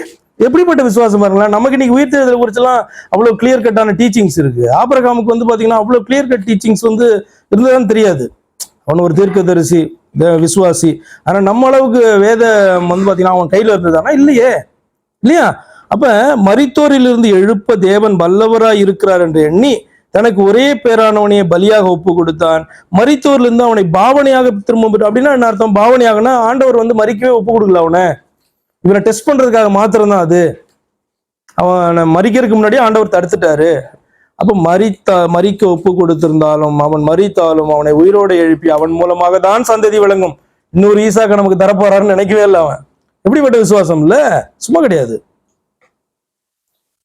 B: எப்படிப்பட்ட விசுவாசம் பாருங்களேன். நமக்கு இன்னைக்கு உயிர்த்தெழுதலை குறிச்செல்லாம் அவ்வளவு கிளியர் கட்டான டீச்சிங்ஸ் இருக்கு. ஆபிரகாமுக்கு வந்து பாத்தீங்கன்னா அவ்வளவு கிளியர் கட் டீச்சிங்ஸ் வந்து இருந்ததான் தெரியாது. அவன் ஒரு தீர்க்கதரிசி, விசுவாசி. ஆனா நம்ம அளவுக்கு வேத வந்து பாத்தீங்கன்னா அவன் கையில இருந்ததானா? இல்லையா? அப்ப மரித்தோரிலிருந்து எழுப்ப தேவன் வல்லவராய் இருக்கிறார் என்று எண்ணி தனக்கு ஒரே பேரானவனையே பலியாக ஒப்பு கொடுத்தான். மரித்தோர்ல இருந்து அவனை பாவனையாக திரும்ப. அப்படின்னா என்ன அர்த்தம்? பாவனையாகனா ஆண்டவர் வந்து மறிக்கவே ஒப்பு கொடுக்கல, அவனை இவனை டெஸ்ட் பண்றதுக்காக மாத்திரம்தான் அது. அவனை மறிக்கிறதுக்கு முன்னாடியே ஆண்டவர் தடுத்துட்டாரு. அப்ப மறிக்க ஒப்பு கொடுத்திருந்தாலும் அவன் மறித்தாலும் அவனை உயிரோடு எழுப்பி அவன் மூலமாக தான் சந்ததி விளங்கும். இன்னொரு ஈசாக்க நமக்கு தரப்போறாருன்னு நினைக்கவே இல்லை. அவன் எப்படிப்பட்ட விசுவாசம் இல்ல, சும்மா கிடையாது.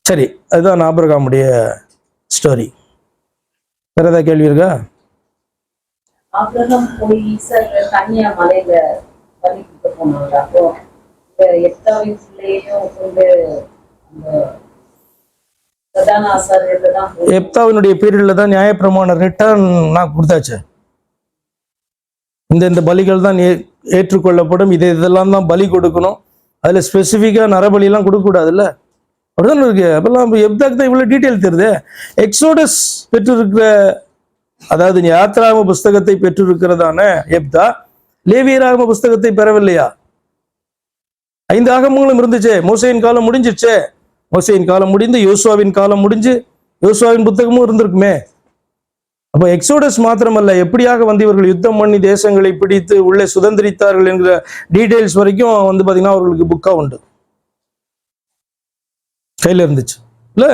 B: சரி, அதுதான் ஆபிரகாமுடைய ஸ்டோரி. வேற ஏதாவது கேள்வி இருக்கா?
A: ஆபிரகாம் போய் தனியா மலையில பலிக்கு போனாங்க. அப்போ எப்தாவின் பிள்ளையையும் கொண்டு
B: எப்தாவினுடைய பீரியட்ல தான் நியாயப்பிரமாண ரிட்டர்ன் நான் கொடுத்தாச்சு. இந்த பலிகள் தான் ஏற்றுக்கொள்ளப்படும், இதெல்லாம் தான் பலி கொடுக்கணும், அதுல ஸ்பெசிஃபிக்கா நரபலி எல்லாம் கொடுக்க கூடாதுல்ல, அப்படிதான் இருக்கு. அப்பெல்லாம் எப்தாக்கு தான் இவ்வளவு டீட்டெயில் தெரியுது. எக்ஸோடஸ் பெற்றிருக்கிற, அதாவது யாத்ராகம புஸ்தகத்தை பெற்றிருக்கிறதான எப்தா லேவியராகம புஸ்தகத்தை பெறவில்லையா? 5 ஆகமங்களும் இருந்துச்சே, மோசேயின் காலம் முடிஞ்சிச்சே. மோசேயின் காலம் முடிந்து யோசுவாவின் காலம் முடிஞ்சு யோசுவாவின் புத்தகமும் இருந்திருக்குமே. அப்போ எக்ஸோடஸ் மாத்திரமல்ல, எப்படியாக வந்து இவர்கள் யுத்தம் பண்ணி தேசங்களை பிடித்து உள்ளே சுதந்திரித்தார்கள் என்கிற டீடைல்ஸ் வரைக்கும் வந்து பாத்தீங்கன்னா அவர்களுக்கு புக்கா உண்டு, கையில இருந்துச்சு இல்ல.